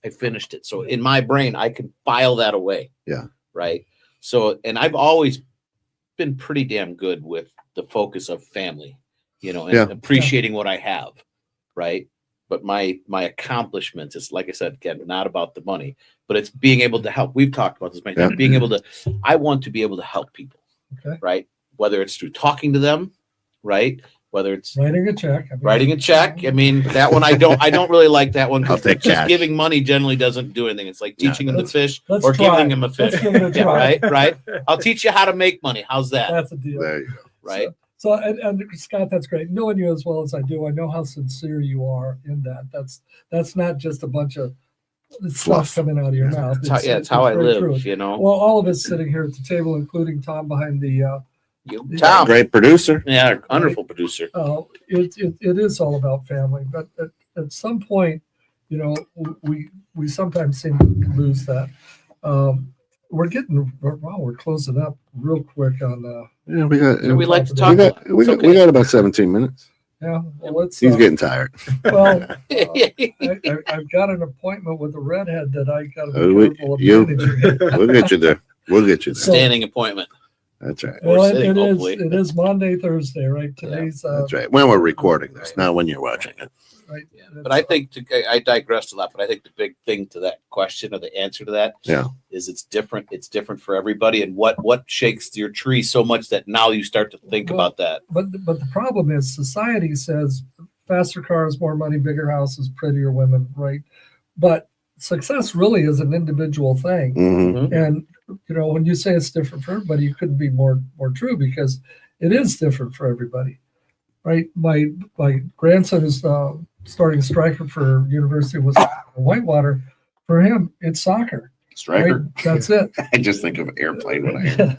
I finished it. So in my brain, I can file that away. Yeah. Right. So, and I've always been pretty damn good with the focus of family, and Yeah. appreciating what I have. Right. But my accomplishments is, like I said, again, not about the money, but it's being able to help. We've talked about this many times. I want to be able to help people. Okay. Right. Whether it's through talking to them, right? Whether it's Writing a check. writing a check. I mean, that one I don't really like that one. 'Cause I'll take just cash. giving money generally doesn't do anything. It's like teaching them to fish let's or try. giving them a fish. Let's give it a Yeah, try. right. I'll teach you how to make money. How's that? That's a deal. There you go. Right. So and Scott, that's great. Knowing you as well as I do, I know how sincere you are in that. That's not just a bunch of Fluff. stuff coming out of your mouth. It's how I very live, true. Well, Well, all of us sitting here at the table, including Tom behind the Tom. Great producer. Yeah, wonderful producer. it is all about family. But at some point, we sometimes seem to lose that. We're closing up real quick on Yeah, we got. We like to we talk. got- We got, It's okay. we got about 17 minutes. well, let's He's getting tired. well I've got an appointment with a redhead that I got to Oh, be careful of you- managing. We'll get you there. We'll get you there. Standing appointment. That's right. Or Well, sitting, it is. hopefully. It is Monday, Thursday, right? Today's That's right. When we're recording this, not when you're watching it. right. Yeah, but I think I digressed a lot. But I think the big thing to that question, or the answer to that, Yeah. is it's different. It's different for everybody. And what shakes your tree so much that now you start to think Well, about that? But the problem is society says faster cars, more money, bigger houses, prettier women, right? But success really is an individual thing. Mhm. And when you say it's different for everybody, you couldn't be more true, because it is different for everybody, right? My grandson is starting striker for University of Wisconsin Whitewater. For him, it's soccer. Striker. Right? That's it. I just think of airplane when I hear.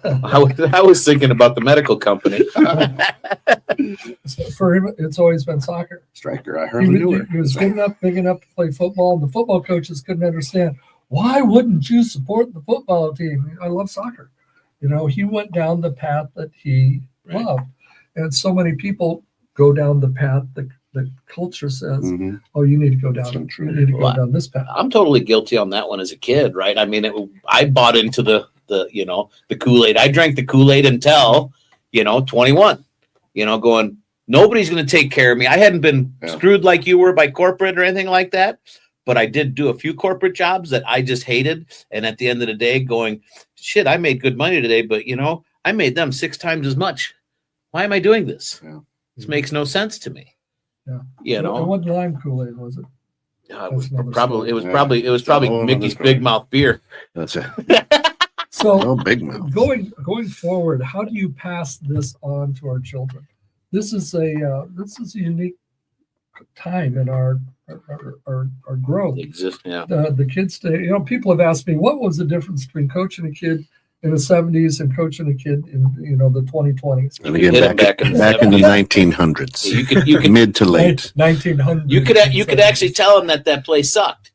I was thinking about the medical company. For him, it's always been soccer. Striker. I He, hardly knew was- her. he was good enough, big enough to play football. And the football coaches couldn't understand, why wouldn't you support the football team? I love soccer. You know, he went down the path that he Right. loved. And so many people go down the path that the culture says, Mhm. oh, you need to go down, So true. you need to go Well, down this path. I'm totally guilty on that one as a kid, right? I mean, I bought into the the Kool-Aid. I drank the Kool-Aid until 21. Going, nobody's going to take care of me. I hadn't been Yeah. screwed like you were by corporate or anything like that, but I did do a few corporate jobs that I just hated. And at the end of the day, going, shit, I made good money today, but I made them 6 times as much. Why am I doing this? Yeah. This makes no sense to me. And what lime Kool-Aid was it? It was another probably story. it was Yeah. probably Oh, Mickey's another story. Big Mouth beer. That's it. So Oh, big mouth. going forward, how do you pass this on to our children? This is a unique time in our growth. Exist, yeah. The kids today, people have asked me, what was the difference between coaching a kid in the 70s and coaching a kid in the 2020s? And again, Hit 'em back in the 70s. 1900s, You could mid to late. 1900s. you could actually tell them that place sucked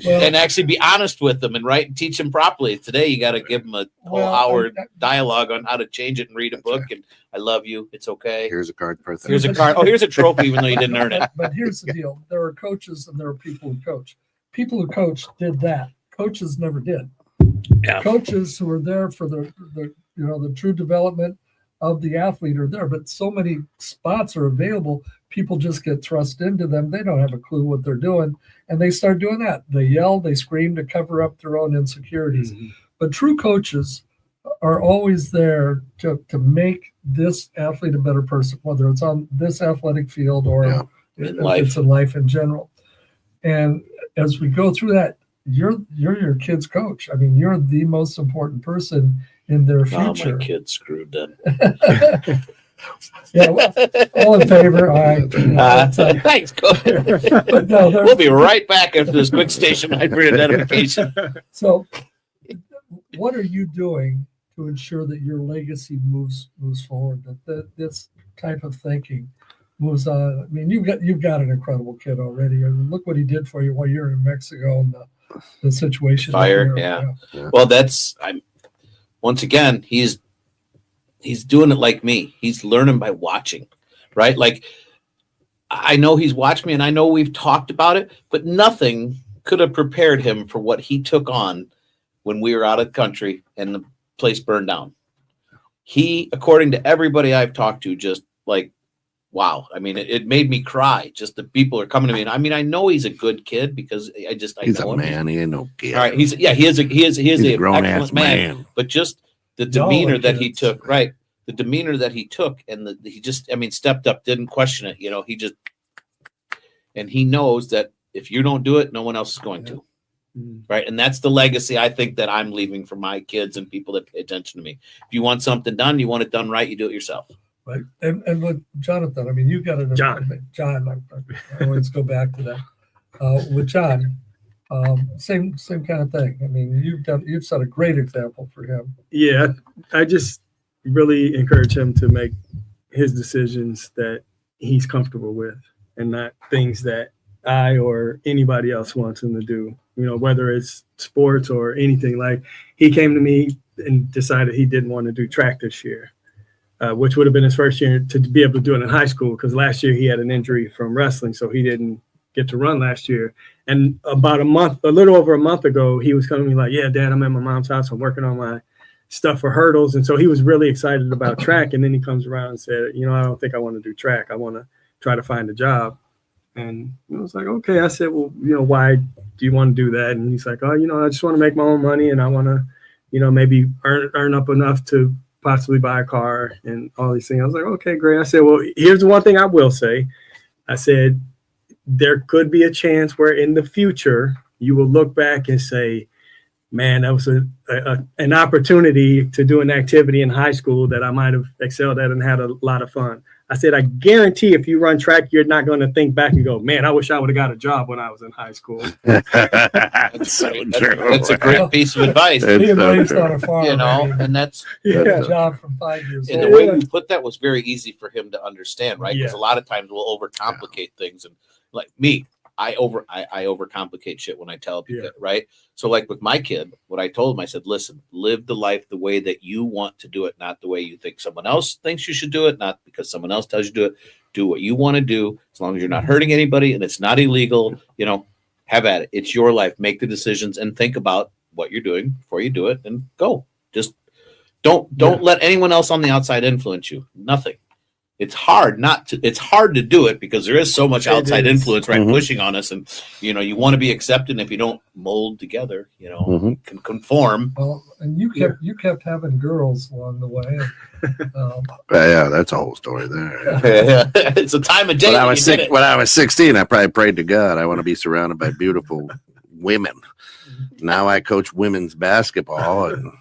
Well, and actually be honest with them and teach them properly. Today you got to give them a whole hour dialogue on how to change it and read a book and I love you. It's okay. Here's a card per thing. Here's a card. Oh, here's a trophy, even though you didn't earn it. But here's the deal: there are coaches and there are people who coach. People who coach did that. Coaches never did. Yeah. Coaches who are there for the true development of the athlete are there, but so many spots are available. People just get thrust into them. They don't have a clue what they're doing, and they start doing that. They yell, they scream to cover up their own insecurities. But true coaches are always there to make this athlete a better person, whether it's on this athletic field or Yeah. if life. it's in life in general. And as we go through that, you're your kid's coach. I mean, you're the most important person in their Oh, future. my kid's screwed then. Yeah, well, all in favor? All right. Thanks, Coach. But no, We'll be right back after this quick station identification. So, what are you doing to ensure that your legacy moves forward? That this type of thinking moves on. I mean, you've got an incredible kid already. I mean, look what he did for you while you're in Mexico and the situation. Fire, there. yeah. Well, once again, he's doing it like me. He's learning by watching, right? Like I know he's watched me and I know we've talked about it, but nothing could have prepared him for what he took on when we were out of the country and the place burned down. He, according to everybody I've talked to, just like, wow. I mean, it made me cry. Just the people are coming to me. And I mean, I know he's a good kid because I He's know a him. man. He ain't no kid. All right. He is a grown excellent ass man. man. But just the Y'all are demeanor that he kids. took, right? The demeanor that he took, and he just, I mean, stepped up, didn't question it. He just, and he knows that if you don't do it, no one else is going to, right? And that's the legacy I think that I'm leaving for my kids and people that pay attention to me. If you want something done, you want it done right, you do it yourself. Right. And with Jonathan, I mean, you got it. John. I always go back to that. With John, same kind of thing. I mean, you've set a great example for him. Yeah, I just really encourage him to make his decisions that he's comfortable with and not things that I or anybody else wants him to do, whether it's sports or anything. Like he came to me and decided he didn't want to do track this year, which would have been his first year to be able to do it in high school because last year he had an injury from wrestling, so he didn't get to run last year. And a little over a month ago, he was coming to me like, yeah, Dad, I'm at my mom's house. I'm working on my stuff for hurdles. And so he was really excited about track. And then he comes around and said, I don't think I want to do track. I want to try to find a job. And I was like, okay. I said, well, why do you want to do that? And he's like, oh, I just want to make my own money and I want to, maybe earn up enough to possibly buy a car and all these things. I was like, okay, great. I said, well, here's the one thing I will say. I said, there could be a chance where in the future you will look back and say, man, that was an opportunity to do an activity in high school that I might have excelled at and had a lot of fun. I said, I guarantee if you run track, you're not going to think back and go, man, I wish I would have got a job when I was in high school. That's so true. That's a great piece of advice. It's Being so raised true. on a farm, You know, I mean, and that's you get Yeah. a job from 5 years and old. the way you put that was very easy for him to understand, right? Because Yeah. a lot of times we'll overcomplicate things, and like me, I overcomplicate shit when I tell people, Yeah. right? So like with my kid, what I told him, I said, listen, live the life the way that you want to do it, not the way you think someone else thinks you should do it, not because someone else tells you to do it. Do what you want to do, as long as you're not hurting anybody and it's not illegal, you know, have at it. It's your life. Make the decisions and think about what you're doing before you do it and go. Just don't let anyone else on the outside influence you. Nothing. It's hard it's hard to do it because there is so much It outside is. influence, right? Mhm. Pushing on us. And, you know, you want to be accepted. And if you don't mold together, you know, Mhm. can conform. Well, and you kept having girls along the way. Yeah, that's a whole story there. It's a time of day. When I that was you did it. when I was 16, I probably prayed to God, I want to be surrounded by beautiful women. Now I coach women's basketball, and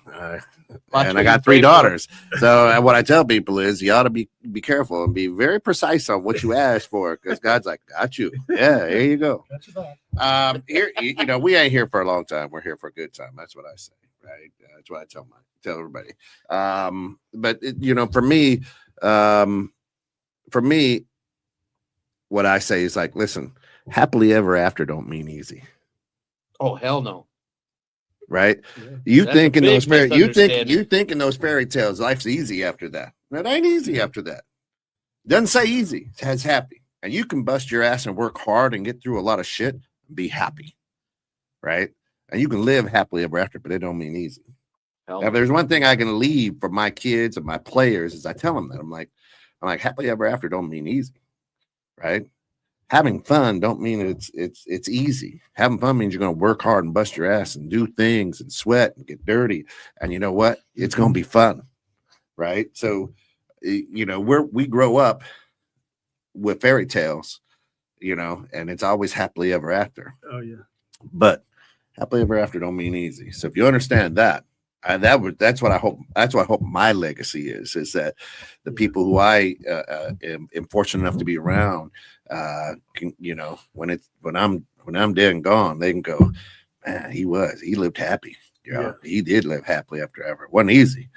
I got 3 daughters. So what I tell people is, you ought to be careful and be very precise on what you ask for, because God's like, got you. Yeah, here you go. Got your back. Here, you know, we ain't here for a long time. We're here for a good time. That's what I say, right? That's what I tell everybody. But you know, for me, what I say is like, listen, happily ever after don't mean easy, Oh, hell no. right? You That's think a in big those misunderstanding. you think in those fairy tales, life's easy after that. It ain't easy after that. Doesn't say easy. It says happy, and you can bust your ass and work hard and get through a lot of shit and be happy, right? And you can live happily ever after, but it don't mean easy. Hell Now, if no. there's one thing I can leave for my kids and my players is I tell them that I'm like happily ever after don't mean easy, right? Having fun don't mean it's easy. Having fun means you're going to work hard and bust your ass and do things and sweat and get dirty. And you know what? It's going to be fun, right? So, you know, we grow up with fairy tales, you know, and it's always happily ever after. Oh, yeah. But happily ever after don't mean easy. So if you understand that, that's what I hope. That's what I hope my legacy is that the people who I am fortunate enough to be around, can, you know, when I'm dead and gone, they can go, man, he lived happy. You know, he did live happily after ever. It wasn't easy,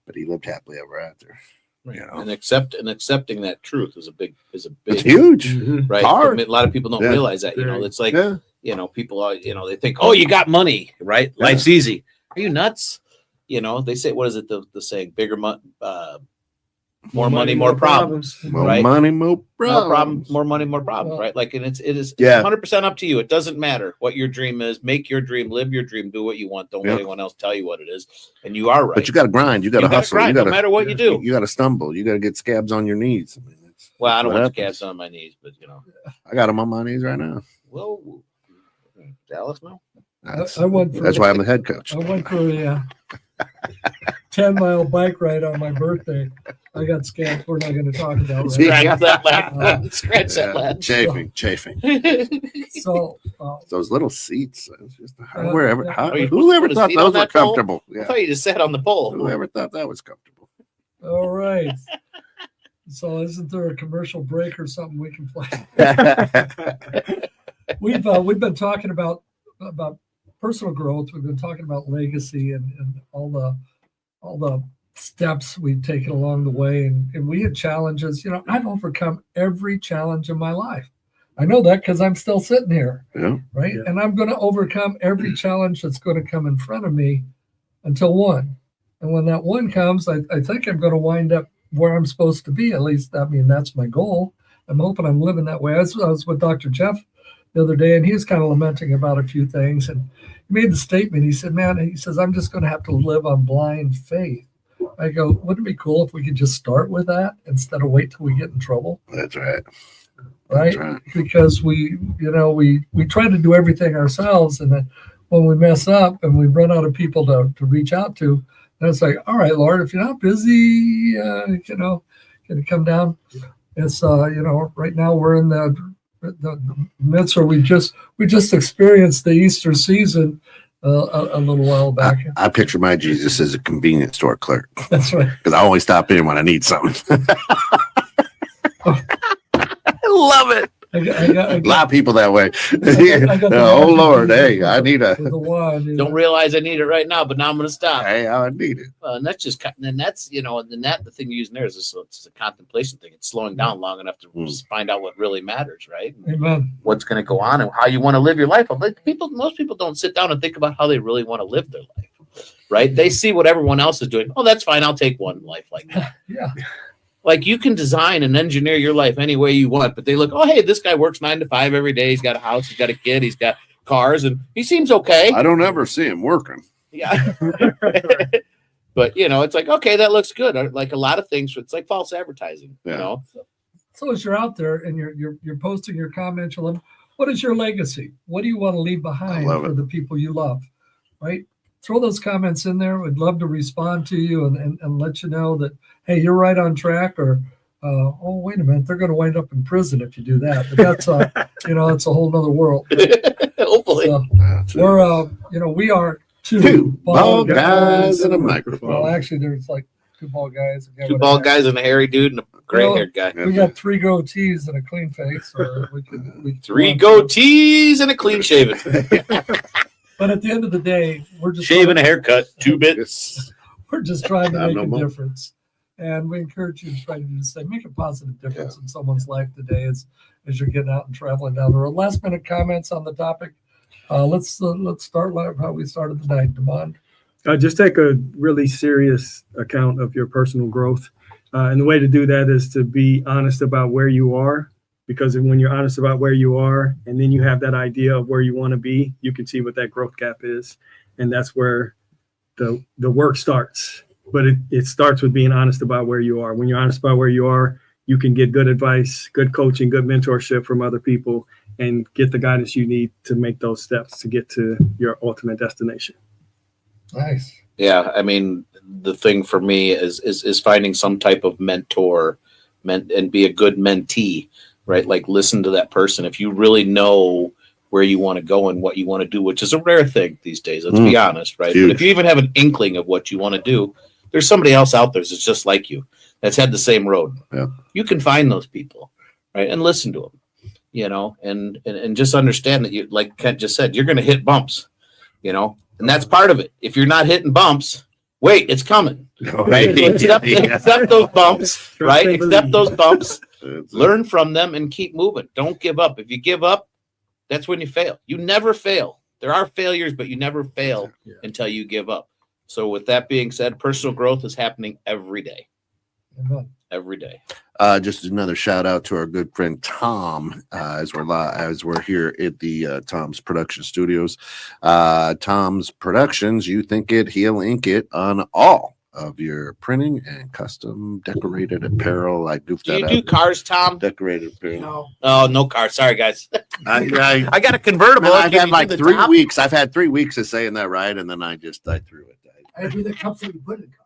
but he lived happily ever after. You know, And accepting that truth is a big it's huge. Mhm. right. hard. A lot of people don't Yeah. realize that. You know, Very. it's like Yeah. you know, people are, you know, they think, oh, you got money, right? Yeah. Life's easy. Are you nuts? You know, they say, what is it? The saying, bigger more money, more problems. More Right. money, more More problems. problems, more money, more problems, Well, right? Like, and it is Yeah. 100% up to you. It doesn't matter what your dream is. Make your dream, live your dream, do what you want. Don't Yeah. let anyone else tell you what it is. And you are right. But you got to grind. You got to gotta hustle. grind, You got no matter what you do. You got to stumble. You got to get scabs on your knees. I mean, Well, I don't what want happens. scabs on my knees, but you know, I got them on my knees right now. well, Dallas, no. That's, I went for that's why I'm the head coach. I went for a 10-mile bike ride on my birthday. I got scammed. We're not going to talk about See, that. yeah. Scratch that laugh. Scratch that Yeah, laugh. chafing. So, Those little seats. It's just, Yeah. whoever Are you supposed to whoever put a thought seat those on were that pole? comfortable. I Yeah. thought you just sat on the pole. Whoever thought that was comfortable. all right. So, isn't there a commercial break or something we can play? We've been talking about personal growth. We've been talking about legacy and all the steps we've taken along the way, and we had challenges. You know, I've overcome every challenge in my life. I know that because I'm still sitting here, Yeah. right? Yeah. And I'm going to overcome every challenge that's going to come in front of me until one. And when that one comes, I think I'm going to wind up where I'm supposed to be. At least, I mean, that's my goal. I'm hoping I'm living that way. I was with Dr. Jeff the other day, and he was kind of lamenting about a few things. And he made the statement. He said, man, he says, I'm just going to have to live on blind faith. I go, wouldn't it be cool if we could just start with that instead of wait till we get in trouble? That's right. Right? That's right. Because we try to do everything ourselves. And then when we mess up and we run out of people to reach out to, then it's like, all right, Lord, if you're not busy, can you come down? It's, right now we're in the midst where we just experienced the Easter season a little while back. I picture my Jesus as a convenience store clerk That's right. because I only stop in when I need something. I love it. I A lot of people that way. I got the Oh magic Lord, bean hey, with I the- need a. with the wand, you Don't know. realize I need it right now, but now I'm going to stop. Hey, I need it. Well, and that's just, and that's, you know, and then the thing you're using there is it's a contemplation thing. It's slowing down long enough to just find out what really matters, right? Amen. What's going to go on and how you want to live your life. Like most people don't sit down and think about how they really want to live their life, right? They see what everyone else is doing. Oh, that's fine. I'll take one life like that. Yeah. Like you can design and engineer your life any way you want, but they look, oh, hey, this guy works 9 to 5 every day. He's got a house, he's got a kid, he's got cars, and he seems okay. I don't ever see him working. Yeah. But you know, it's like, okay, that looks good. Like a lot of things, it's like false advertising, Yeah. you know? So as you're out there and you're posting your comments, you're like, what is your legacy? What do you want to leave behind love for it. the people you love? Right? Throw those comments in there. We'd love to respond to you and let you know that, hey, you're right on track, or oh, wait a minute, they're going to wind up in prison if you do that. But that's you know, it's a whole nother world. Hopefully. So That's it. we're you know, we are Two bald bald guys and a Well, microphone. actually, there's like two bald guys. and Two bald guys and a hairy dude and a gray haired guy. We got 3 goatees and a clean face. Or we 3 goatees and a clean shaven. But at the end of the day, we're just Shaving, a haircut, 2 bits. we're just trying to Not make no a more. difference, and we encourage you to try to do the same. Make a positive difference in someone's life today as you're getting out and traveling down the road. Last minute comments on the topic. Let's start like how we started the night, Demond. Just take a really serious account of your personal growth. And the way to do that is to be honest about where you are, because when you're honest about where you are and then you have that idea of where you want to be, you can see what that growth gap is. And that's where the work starts. But it starts with being honest about where you are. When you're honest about where you are, you can get good advice, good coaching, good mentorship from other people, and get the guidance you need to make those steps to get to your ultimate destination. Nice. Yeah, I mean, the thing for me is finding some type of mentor and be a good mentee, right? Like listen to that person. If you really know where you want to go and what you want to do, which is a rare thing these days, let's be honest, right? Huge. But if you even have an inkling of what you want to do, there's somebody else out there that's just like you, that's had the same road. Yeah. You can find those people, right? And listen to them, you know, and just understand that you, like Kent just said, you're going to hit bumps, you know, and that's part of it. If you're not hitting bumps, wait, it's coming, right? Accept those bumps, right? Accept those bumps, learn from them, and keep moving. Don't give up. If you give up, that's when you fail. You never fail. There are failures, but you never fail until you give up. So with that being said, personal growth is happening every day. Amen. Every day. Just another shout out to our good friend Tom, as we're here at the Tom's Production Studios. Tom's Productions, you think it, he'll ink it on all of your printing and custom decorated apparel. I goofed Do that you up. do cars, Tom? Decorated apparel. No. Oh, no cars. Sorry, guys. I I got a convertible. I've Can had you like do the 3 top? weeks. I've had 3 weeks of saying that right, and then I threw it. I do the cups that you put in cards.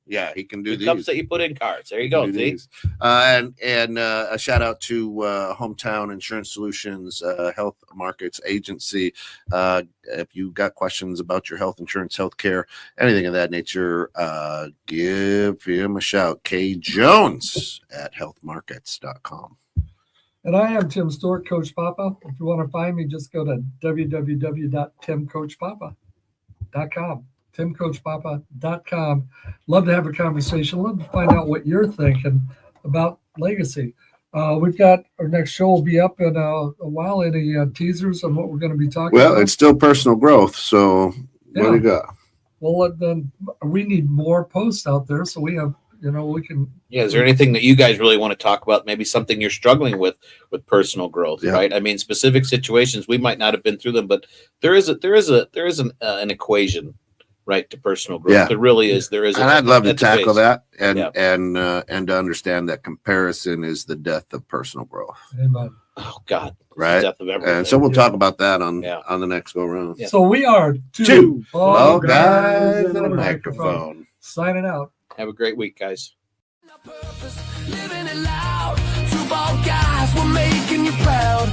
Yeah, he can do The these. cups that you put in cars. There you go. Do See? these. And a shout out to Hometown Insurance Solutions Health Markets Agency. If you got questions about your health insurance, health care, anything of that nature, give him a shout. K Jones at healthmarkets.com. And I am Tim Stewart, Coach Papa. If you want to find me, just go to www.timcoachpapa.com. TimCoachPapa.com. Love to have a conversation. Love to find out what you're thinking about legacy. We've got our next show will be up in a while. Any teasers on what we're going to be talking Well, about? it's still personal growth. So what do you got? Well, then we need more posts out there, so we have, we can. Yeah. Is there anything that you guys really want to talk about? Maybe something you're struggling with personal growth, Yeah. right? I mean, specific situations, we might not have been through them, but there is an equation, right, to personal growth. Yeah. There really is. There is. And I'd love to that's a tackle base. that and Yeah. and to understand that comparison is the death of personal growth, Amen. Oh God. It's the right? death of everything. And so we'll talk about that on Yeah. the next go round. Yeah. So we are Two bald guys and and a a microphone. microphone. Signing out. Have a great week, guys. Purpose, living it loud. Two bald guys, we're making you proud.